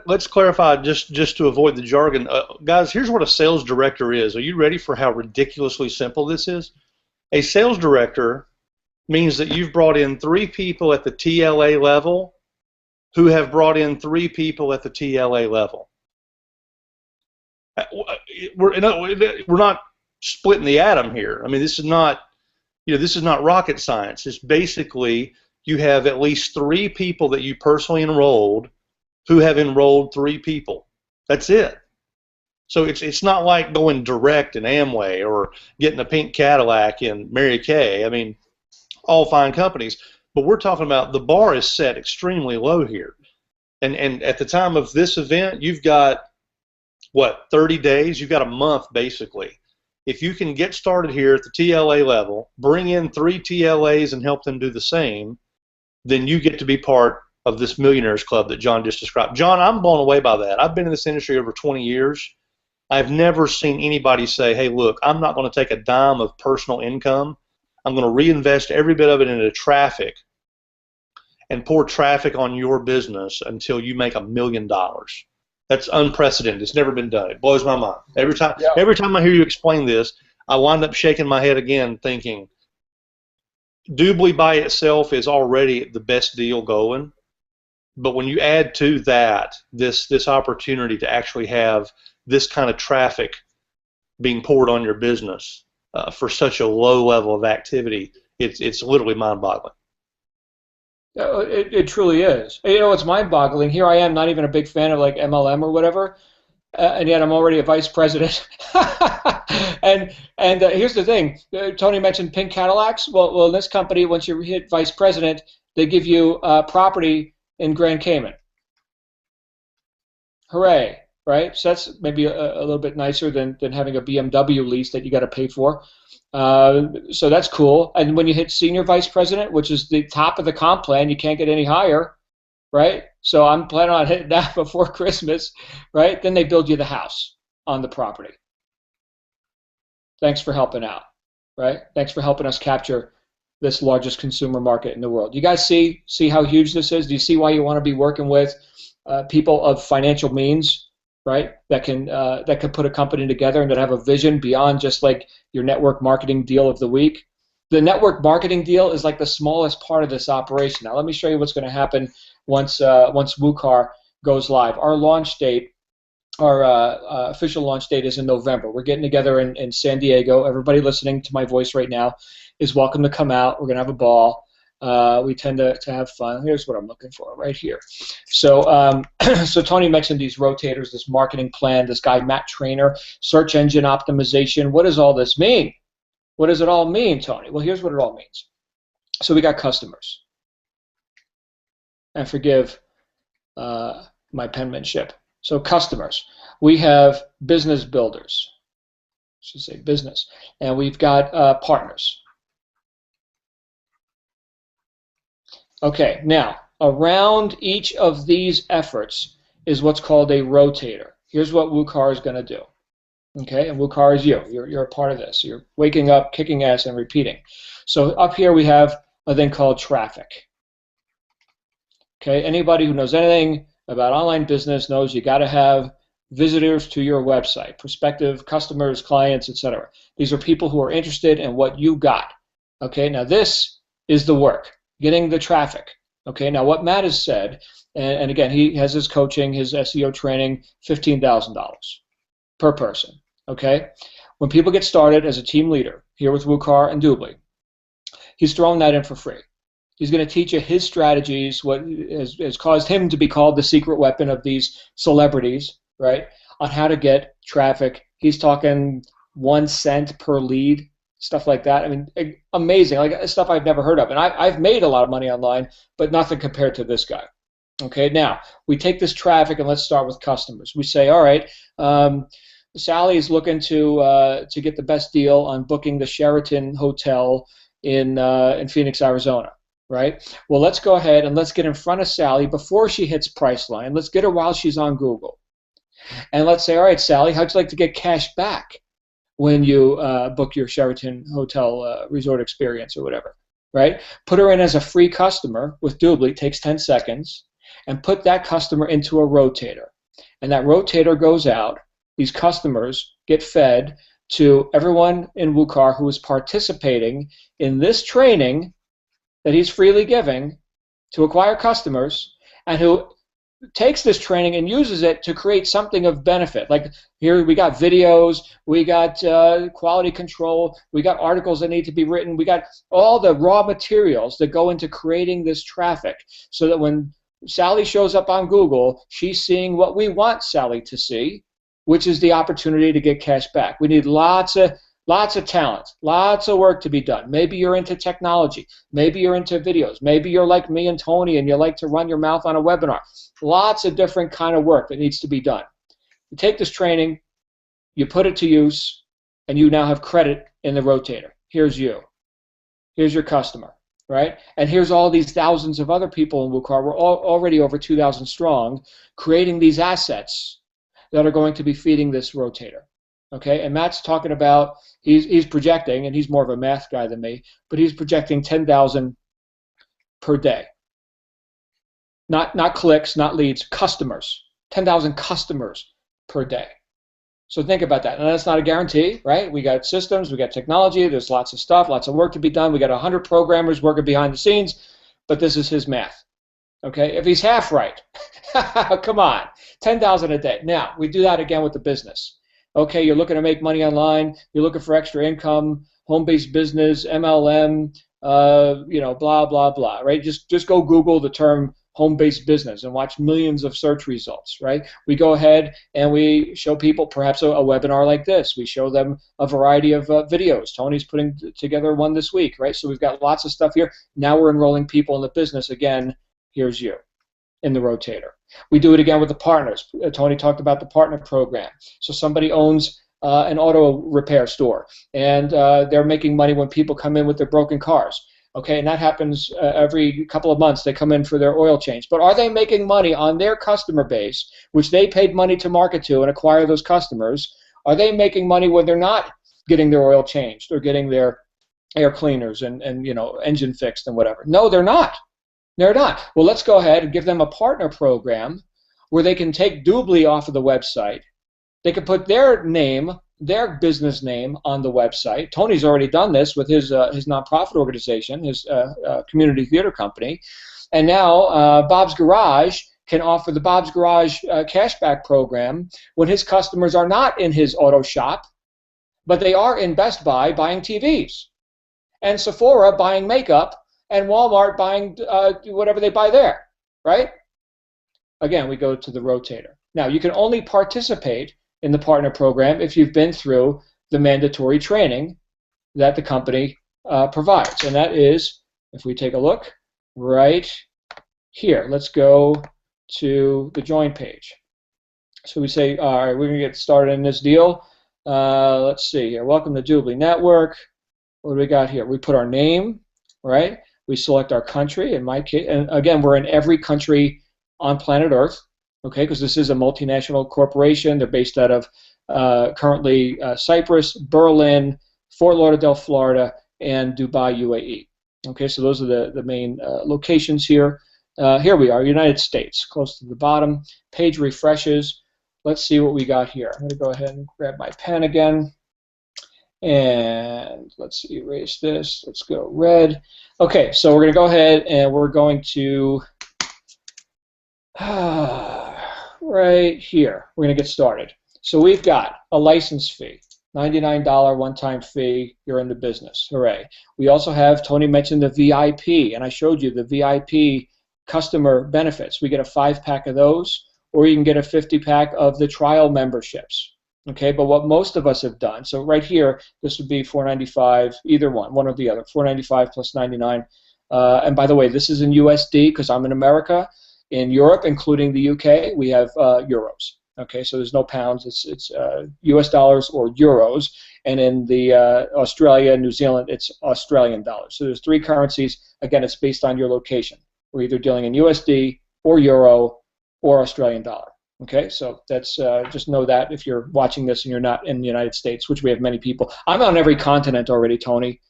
let's clarify just to avoid the jargon. Guys, here's what a sales director is. Are you ready for how ridiculously simple this is? A sales director means that you've brought in 3 people at the TLA level who have brought in 3 people at the TLA level. We're not splitting the atom here. I mean, this is not rocket science. It's basically you have at least 3 people that you personally enrolled who have enrolled 3 people. That's it. So it's not like going direct in Amway or getting a pink Cadillac in Mary Kay. I mean, all fine companies. But we're talking about the bar is set extremely low here. And at the time of this event, you've got, what, 30 days? You've got a month, basically. If you can get started here at the TLA level, bring in 3 TLAs and help them do the same, then you get to be part of this Millionaires Club that John just described. John, I'm blown away by that. I've been in this industry over 20 years. I've never seen anybody say, hey, look, I'm not going to take a dime of personal income. I'm going to reinvest every bit of it into traffic and pour traffic on your business until you make $1 million. That's unprecedented. It's never been done. It blows my mind. Every time I hear you explain this, I wind up shaking my head again thinking, DubLi by itself is already the best deal going, but when you add to that this opportunity to actually have this kind of traffic being poured on your business, for such a low level of activity. It's literally mind-boggling.
It truly is. You know, it's mind-boggling. Here I am, not even a big fan of like MLM or whatever, and yet I'm already a vice president. and here's the thing. Tony mentioned pink Cadillacs. Well, in this company, once you hit vice president, they give you property in Grand Cayman. Hooray! Right? So that's maybe a little bit nicer than having a BMW lease that you got to pay for. So that's cool. And when you hit senior vice president, which is the top of the comp plan, you can't get any higher, right? So I'm planning on hitting that before Christmas, right? Then they build you the house on the property. Thanks for helping out, right? Thanks for helping us capture this largest consumer market in the world. You guys see how huge this is? Do you see why you want to be working with people of financial means, right? That can put a company together and that have a vision beyond just like your network marketing deal of the week. The network marketing deal is like the smallest part of this operation. Now let me show you what's going to happen once WUKAR goes live. Our launch date, our official launch date is in November. We're getting together in San Diego. Everybody listening to my voice right now is welcome to come out. We're going to have a ball. We tend to have fun. Here's what I'm looking for right here. So, so Tony mentioned these rotators, this marketing plan, this guy, Matt Trainer, search engine optimization. What does all this mean? What does it all mean, Tony? Well, here's what it all means. So we got customers. And forgive my penmanship. So customers. We have business builders. I should say business. And we've got partners. Okay, now, around each of these efforts is what's called a rotator. Here's what WUKAR is going to do. Okay, and WUKAR is you. You're a part of this. You're waking up, kicking ass, and repeating. So up here we have a thing called traffic. Okay, anybody who knows anything about online business knows you got to have visitors to your website, prospective customers, clients, etc. These are people who are interested in what you got. Okay, now this is the work. Getting the traffic. Okay, now what Matt has said, and again, he has his coaching, his SEO training, $15,000 per person. Okay, when people get started as a team leader here with WUKAR and DubLi, he's throwing that in for free. He's going to teach you his strategies, what has caused him to be called the secret weapon of these celebrities, right, on how to get traffic. He's talking 1 cent per lead. Stuff like that. I mean, amazing, like stuff I've never heard of. And I've made a lot of money online, but nothing compared to this guy. Okay, now we take this traffic and let's start with customers. We say, all right, Sally is looking to get the best deal on booking the Sheraton Hotel in Phoenix, Arizona. Right? Well, let's go ahead and let's get in front of Sally before she hits Priceline. Let's get her while she's on Google. And let's say, all right, Sally, how'd you like to get cash back when you book your Sheraton Hotel resort experience or whatever, right? Put her in as a free customer with DubLi, takes 10 seconds, and put that customer into a rotator. And that rotator goes out. These customers get fed to everyone in WUKAR who is participating in this training that he's freely giving to acquire customers, and who takes this training and uses it to create something of benefit. Like here we got videos, we got quality control, we got articles that need to be written, we got all the raw materials that go into creating this traffic so that when Sally shows up on Google, she's seeing what we want Sally to see, which is the opportunity to get cash back. We need lots of talent, lots of work to be done. Maybe you're into technology. Maybe you're into videos. Maybe you're like me and Tony and you like to run your mouth on a webinar. Lots of different kind of work that needs to be done. You take this training, you put it to use, and you now have credit in the rotator. Here's you. Here's your customer, right? And here's all these thousands of other people in WUKAR. We're already over 2,000 strong, creating these assets that are going to be feeding this rotator. Okay, and Matt's talking about, he's projecting, and he's more of a math guy than me, but he's projecting 10,000 per day. Not clicks, not leads, customers. 10,000 customers per day. So think about that. And that's not a guarantee, right? We got systems, we got technology, there's lots of stuff, lots of work to be done. We got 100 programmers working behind the scenes, but this is his math. Okay, if he's half right, come on, 10,000 a day. Now, we do that again with the business. Okay, you're looking to make money online. You're looking for extra income, home-based business, MLM, blah, blah, blah, right? Just go Google the term home-based business and watch millions of search results, right? We go ahead and we show people perhaps a webinar like this. We show them a variety of videos. Tony's putting together one this week, right? So we've got lots of stuff here. Now we're enrolling people in the business. Again, here's you in the rotator. We do it again with the partners. Tony talked about the partner program. So somebody owns an auto repair store, and they're making money when people come in with their broken cars. Okay, and that happens every couple of months. They come in for their oil change. But are they making money on their customer base, which they paid money to market to and acquire those customers? Are they making money when they're not getting their oil changed or getting their air cleaners and engine fixed and whatever? No, they're not. They're not. Well, let's go ahead and give them a partner program where they can take DubLi off of the website. They can put their name, their business name on the website. Tony's already done this with his nonprofit organization, his community theater company. And now Bob's Garage can offer the Bob's Garage cashback program when his customers are not in his auto shop, but they are in Best Buy buying TVs, and Sephora buying makeup, and Walmart buying whatever they buy there, right? Again, we go to the rotator. Now, you can only participate in the partner program if you've been through the mandatory training that the company provides. And that is, if we take a look right here, let's go to the join page. So we say, all right, we're going to get started in this deal. Let's see here. Welcome to DubLi Network. What do we got here? We put our name, right? We select our country. In my case, and again, we're in every country on planet Earth. Okay, because this is a multinational corporation. They're based out of currently Cyprus, Berlin, Fort Lauderdale, Florida, and Dubai, UAE. Okay, so those are the main locations here. Here we are, United States, close to the bottom. Page refreshes. Let's see what we got here. I'm going to go ahead and grab my pen again. And let's erase this. Let's go red. Okay, so we're going to go ahead and we're going to right here. We're going to get started. So we've got a license fee, $99 one-time fee. You're in the business. Hooray. We also have, Tony mentioned the VIP, and I showed you the VIP customer benefits. We get a 5-pack of those, or you can get a 50-pack of the trial memberships. Okay, but what most of us have done, so right here, this would be $495, either one or the other, $495 plus $99. And by the way, this is in USD because I'm in America. In Europe, including the UK, we have euros. Okay, so there's no pounds. It's US dollars or euros. And in the Australia, New Zealand, it's Australian dollars. So there's 3 currencies. Again, it's based on your location. We're either dealing in USD or euro or Australian dollar. Okay, so that's just know that if you're watching this and you're not in the United States, which we have many people. I'm on every continent already, Tony.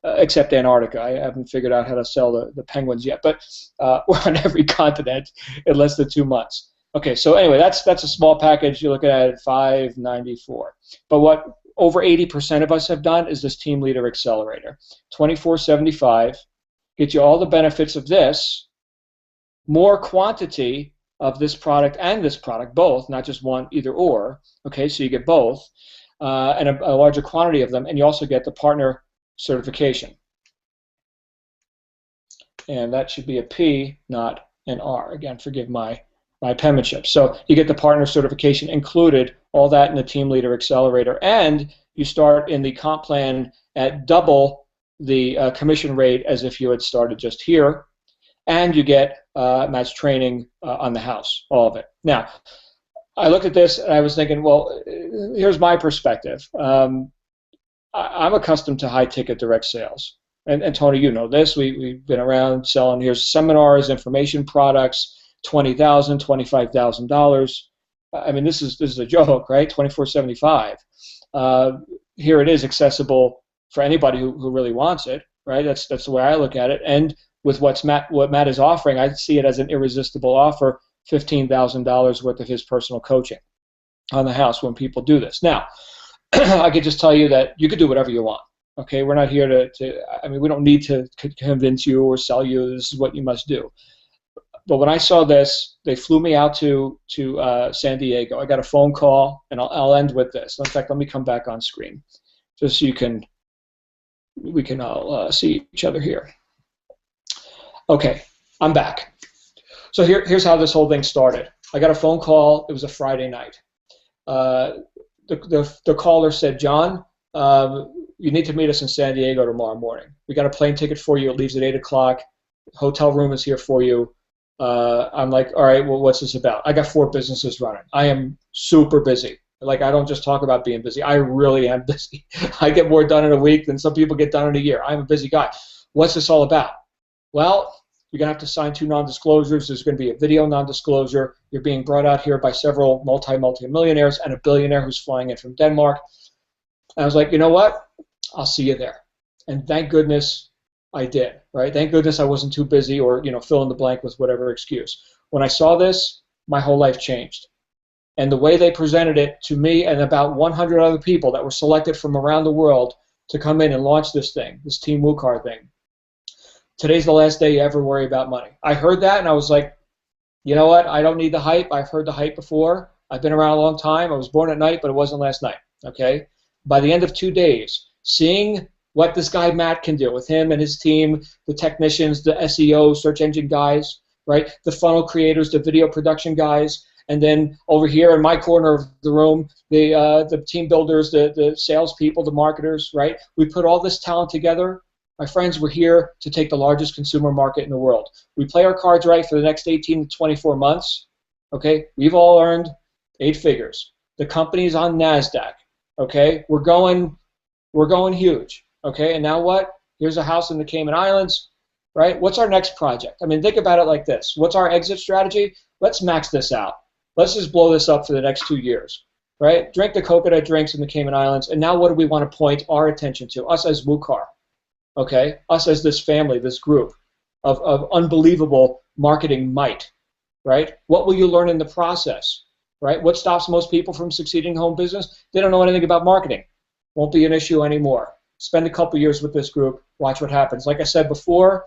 Except Antarctica. I haven't figured out how to sell the penguins yet, but we're on every continent in less than 2 months. Okay, so anyway, that's a small package. You're looking at $594. But what over 80% of us have done is this Team Leader Accelerator. $24.75 gets you all the benefits of this, more quantity of this product and this product, both, not just one, either or. Okay, so you get both, and a larger quantity of them, and you also get the partner certification. And that should be a P, not an R. Again, forgive my penmanship. So you get the partner certification included, all that in the Team Leader Accelerator, and you start in the comp plan at double the commission rate as if you had started just here, and you get match training on the house, all of it. Now, I looked at this and I was thinking, well, here's my perspective. I'm accustomed to high-ticket direct sales. And Tony, you know this. We've been around selling, here's seminars, information products, $20,000, $25,000. I mean, this is a joke, right? $24.75. Here it is, accessible for anybody who really wants it, right? That's the way I look at it. And with what Matt is offering, I see it as an irresistible offer, $15,000 worth of his personal coaching on the house when people do this. Now, I could just tell you that you could do whatever you want. Okay, we're not here I mean, we don't need to convince you or sell you this is what you must do. But when I saw this, they flew me out to San Diego. I got a phone call, and I'll end with this. In fact, let me come back on screen, just so we can all see each other here. Okay, I'm back. So here's how this whole thing started. I got a phone call. It was a Friday night. The caller said, "John, you need to meet us in San Diego tomorrow morning. We got a plane ticket for you. It leaves at 8 o'clock. Hotel room is here for you." I'm like, all right, well, what's this about? I got 4 businesses running. I am super busy. Like, I don't just talk about being busy. I really am busy. I get more done in a week than some people get done in a year. I'm a busy guy. What's this all about? Well, you're going to have to sign 2 non-disclosures. There's going to be a video non-disclosure. You're being brought out here by several multi-millionaires and a billionaire who's flying in from Denmark. And I was like, you know what? I'll see you there. And thank goodness I did, right? Thank goodness I wasn't too busy or, fill in the blank with whatever excuse. When I saw this, my whole life changed. And the way they presented it to me and about 100 other people that were selected from around the world to come in and launch this thing, this Team WUKAR thing. Today's the last day you ever worry about money. I heard that and I was like, you know what? I don't need the hype. I've heard the hype before. I've been around a long time. I was born at night, but it wasn't last night, okay? By the end of 2 days, seeing what this guy Matt can do with him and his team, the technicians, the SEO, search engine guys, right? The funnel creators, the video production guys, and then over here in my corner of the room, the team builders, the salespeople, the marketers, right? We put all this talent together. My friends, we're here to take the largest consumer market in the world. We play our cards right for the next 18 to 24 months, okay? We've all earned 8 figures. The company's on NASDAQ, okay? We're going huge. Okay, and now what? Here's a house in the Cayman Islands, right? What's our next project? I mean, think about it like this. What's our exit strategy? Let's max this out. Let's just blow this up for the next 2 years, right? Drink the coconut drinks in the Cayman Islands, and now what do we want to point our attention to? Us as WUKAR, okay? Us as this family, this group of unbelievable marketing might, right? What will you learn in the process, right? What stops most people from succeeding in home business? They don't know anything about marketing. Won't be an issue anymore. Spend a couple years with this group, watch what happens. Like I said before,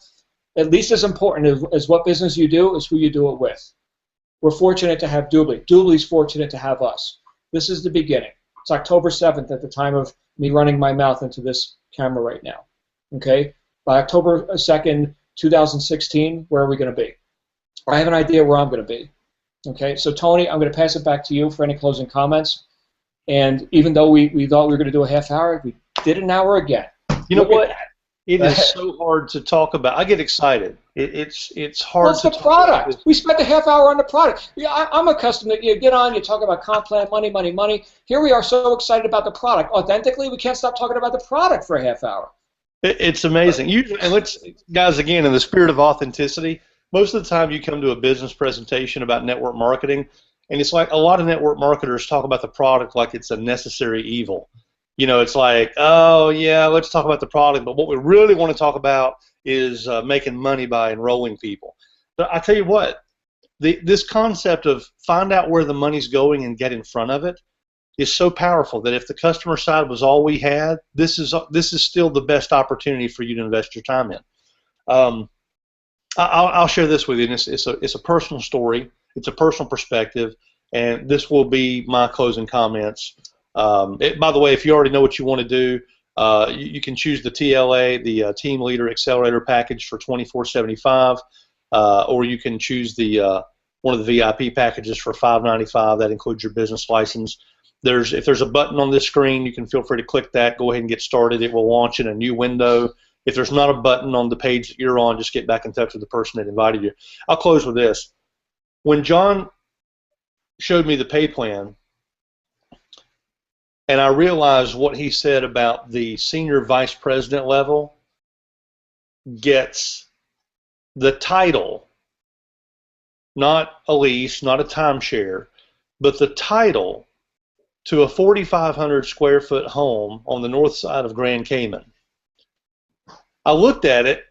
at least as important as what business you do is who you do it with. We're fortunate to have DubLi. DubLi's fortunate to have us. This is the beginning. It's October 7th at the time of me running my mouth into this camera right now. Okay? By October 2nd, 2016, where are we going to be? I have an idea where I'm going to be. Okay? So, Tony, I'm going to pass it back to you for any closing comments. And even though we thought we were going to do a half hour, we did an hour again.
You know what? It is so hard to talk about. I get excited. It's hard
What's
to
the
talk
product?
about.
We spent a half hour on the product. Yeah, I'm accustomed to, you get on, you talk about comp plan, money, money, money. Here we are so excited about the product. Authentically, we can't stop talking about the product for a half hour.
It's amazing. And let's, guys, again, in the spirit of authenticity, most of the time you come to a business presentation about network marketing, and it's like a lot of network marketers talk about the product like it's a necessary evil. It's like, oh, yeah, let's talk about the product, but what we really want to talk about is making money by enrolling people. But I tell you what, this concept of find out where the money's going and get in front of it is so powerful that if the customer side was all we had, this is still the best opportunity for you to invest your time in. I'll share this with you. And it's a personal story. It's a personal perspective, and this will be my closing comments. By the way, if you already know what you want to do, you can choose the TLA, the Team Leader Accelerator package for $24.75, or you can choose the one of the VIP packages for $5.95. That includes your business license. If there's a button on this screen, you can feel free to click that. Go ahead and get started. It will launch in a new window. If there's not a button on the page that you're on, just get back in touch with the person that invited you. I'll close with this. When John showed me the pay plan, and I realized what he said about the senior vice president level gets the title, not a lease, not a timeshare, but the title to a 4,500 square foot home on the north side of Grand Cayman. I looked at it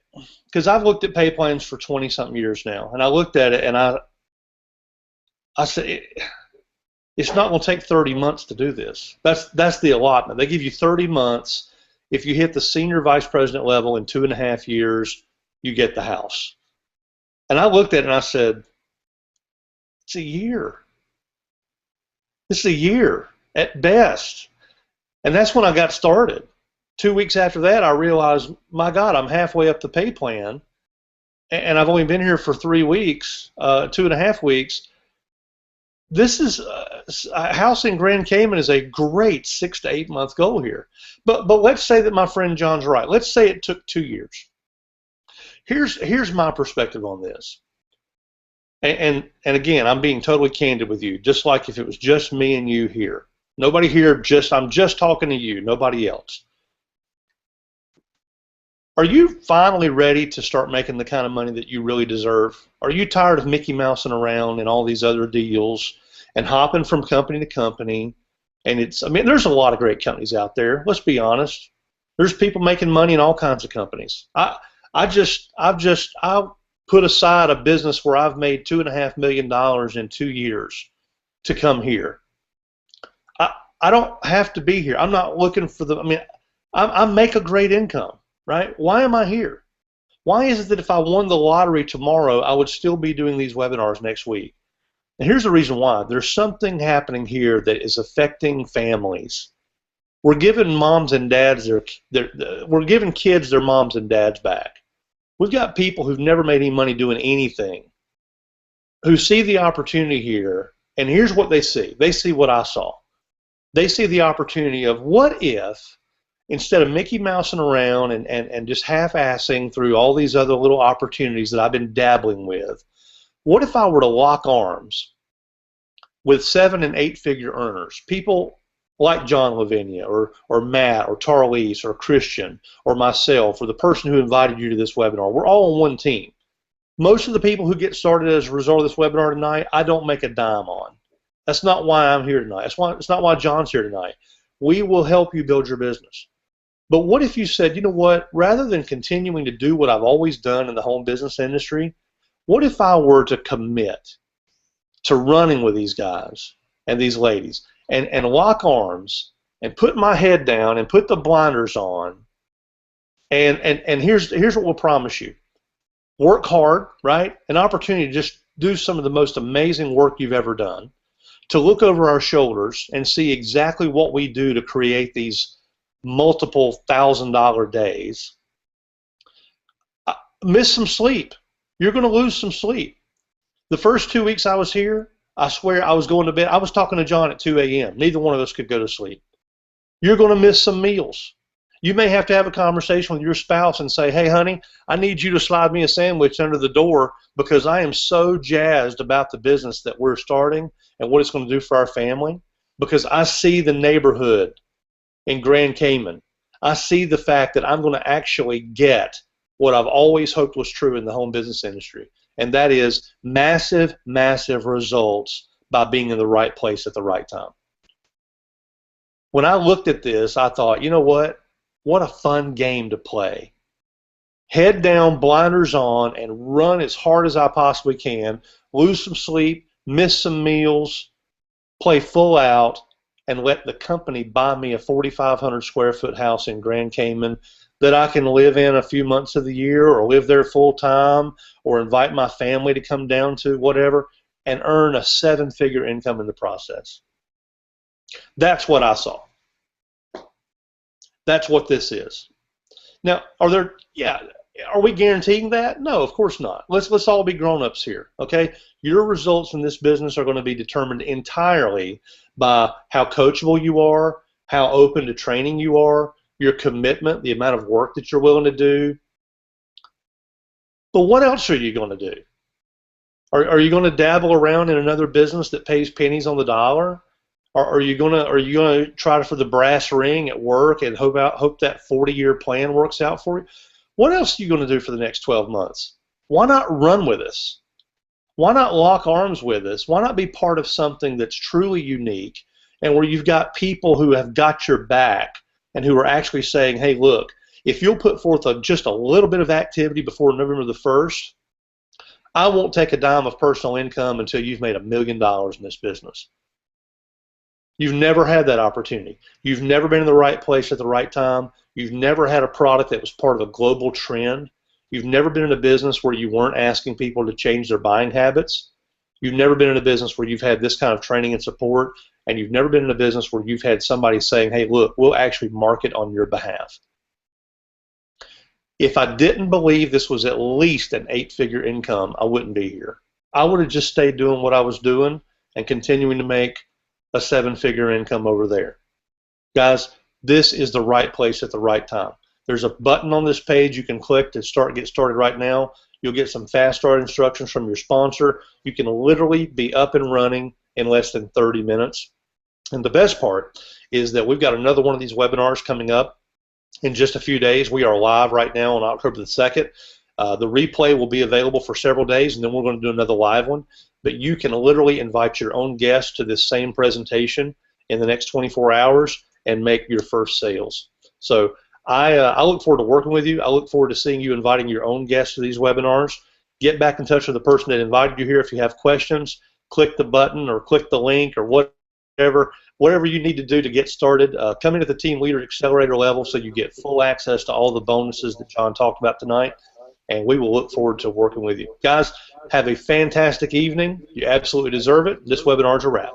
because I've looked at pay plans for 20-something years now, and I looked at it and I said, it's not going to take 30 months to do this. That's the allotment. They give you 30 months. If you hit the senior vice president level in 2.5 years, you get the house. And I looked at it and I said, it's a year. It's a year at best. And that's when I got started. 2 weeks after that, I realized, my God, I'm halfway up the pay plan, and I've only been here for 3 weeks, 2.5 weeks. This is a house in Grand Cayman is a great 6 to 8 month goal here. But let's say that my friend John's right. Let's say it took 2 years. Here's my perspective on this. And again, I'm being totally candid with you, just like if it was just me and you here. Nobody here, I'm just talking to you, nobody else. Are you finally ready to start making the kind of money that you really deserve? Are you tired of Mickey Mousing around and all these other deals and hopping from company to company? And I mean, there's a lot of great companies out there. Let's be honest. There's people making money in all kinds of companies. I've put aside a business where I've made $2.5 million in 2 years to come here. I don't have to be here. I'm not looking for I make a great income. Right? Why am I here? Why is it that if I won the lottery tomorrow, I would still be doing these webinars next week? And here's the reason why. There's something happening here that is affecting families. We're giving moms and dads we're giving kids their moms and dads back. We've got people who've never made any money doing anything, who see the opportunity here, and here's what they see. They see what I saw. They see the opportunity of, what if, instead of Mickey Mousing around and just half-assing through all these other little opportunities that I've been dabbling with, what if I were to lock arms with 7- and 8-figure earners, people like John Lavinia or Matt or Tarlise or Christian or myself or the person who invited you to this webinar? We're all on one team. Most of the people who get started as a result of this webinar tonight, I don't make a dime on. That's not why I'm here tonight. It's not why John's here tonight. We will help you build your business. But what if you said, you know what, rather than continuing to do what I've always done in the home business industry, what if I were to commit to running with these guys and these ladies and lock arms and put my head down and put the blinders on, and here's what we'll promise you. Work hard, right? An opportunity to just do some of the most amazing work you've ever done, to look over our shoulders and see exactly what we do to create these multiple $1,000 days. Miss some sleep. You're going to lose some sleep. The first 2 weeks I was here, I swear I was going to bed. I was talking to John at 2 a.m. Neither one of us could go to sleep. You're going to miss some meals. You may have to have a conversation with your spouse and say, hey, honey, I need you to slide me a sandwich under the door because I am so jazzed about the business that we're starting and what it's going to do for our family, because I see the neighborhood in Grand Cayman. I see the fact that I'm going to actually get what I've always hoped was true in the home business industry, and that is massive, massive results by being in the right place at the right time. When I looked at this, I thought, you know what? What a fun game to play. Head down, blinders on, and run as hard as I possibly can, lose some sleep, miss some meals, play full out, and let the company buy me a 4,500 square foot house in Grand Cayman that I can live in a few months of the year, or live there full time, or invite my family to come down to, whatever, and earn a 7-figure income in the process. That's what I saw. That's what this is. Now, are we guaranteeing that? No, of course not. Let's all be grown-ups here, okay? Your results in this business are going to be determined entirely by how coachable you are, how open to training you are, your commitment, the amount of work that you're willing to do. But what else are you going to do? Are you going to dabble around in another business that pays pennies on the dollar? Are you going to try for the brass ring at work and hope that 40-year plan works out for you? What else are you going to do for the next 12 months? Why not run with us? Why not lock arms with us? Why not be part of something that's truly unique and where you've got people who have got your back and who are actually saying, hey, look, if you'll put forth just a little bit of activity before November the 1st, I won't take a dime of personal income until you've made $1 million in this business. You've never had that opportunity. You've never been in the right place at the right time. You've never had a product that was part of a global trend. You've never been in a business where you weren't asking people to change their buying habits. You've never been in a business where you've had this kind of training and support, and you've never been in a business where you've had somebody saying, hey, look, we'll actually market on your behalf. If I didn't believe this was at least an 8-figure income, I wouldn't be here. I would have just stayed doing what I was doing and continuing to make a 7-figure income over there. Guys, this is the right place at the right time. There's a button on this page you can click to get started right now. You'll get some fast start instructions from your sponsor. You can literally be up and running in less than 30 minutes. And the best part is that we've got another one of these webinars coming up in just a few days. We are live right now on October the 2nd. The replay will be available for several days, and then we're going to do another live one. But you can literally invite your own guests to this same presentation in the next 24 hours and make your first sales. So I look forward to working with you. I look forward to seeing you inviting your own guests to these webinars. Get back in touch with the person that invited you here if you have questions. Click the button or click the link or whatever you need to do to get started. Come in at the Team Leader Accelerator level so you get full access to all the bonuses that John talked about tonight, and we will look forward to working with you. Guys, have a fantastic evening. You absolutely deserve it. This webinar's a wrap.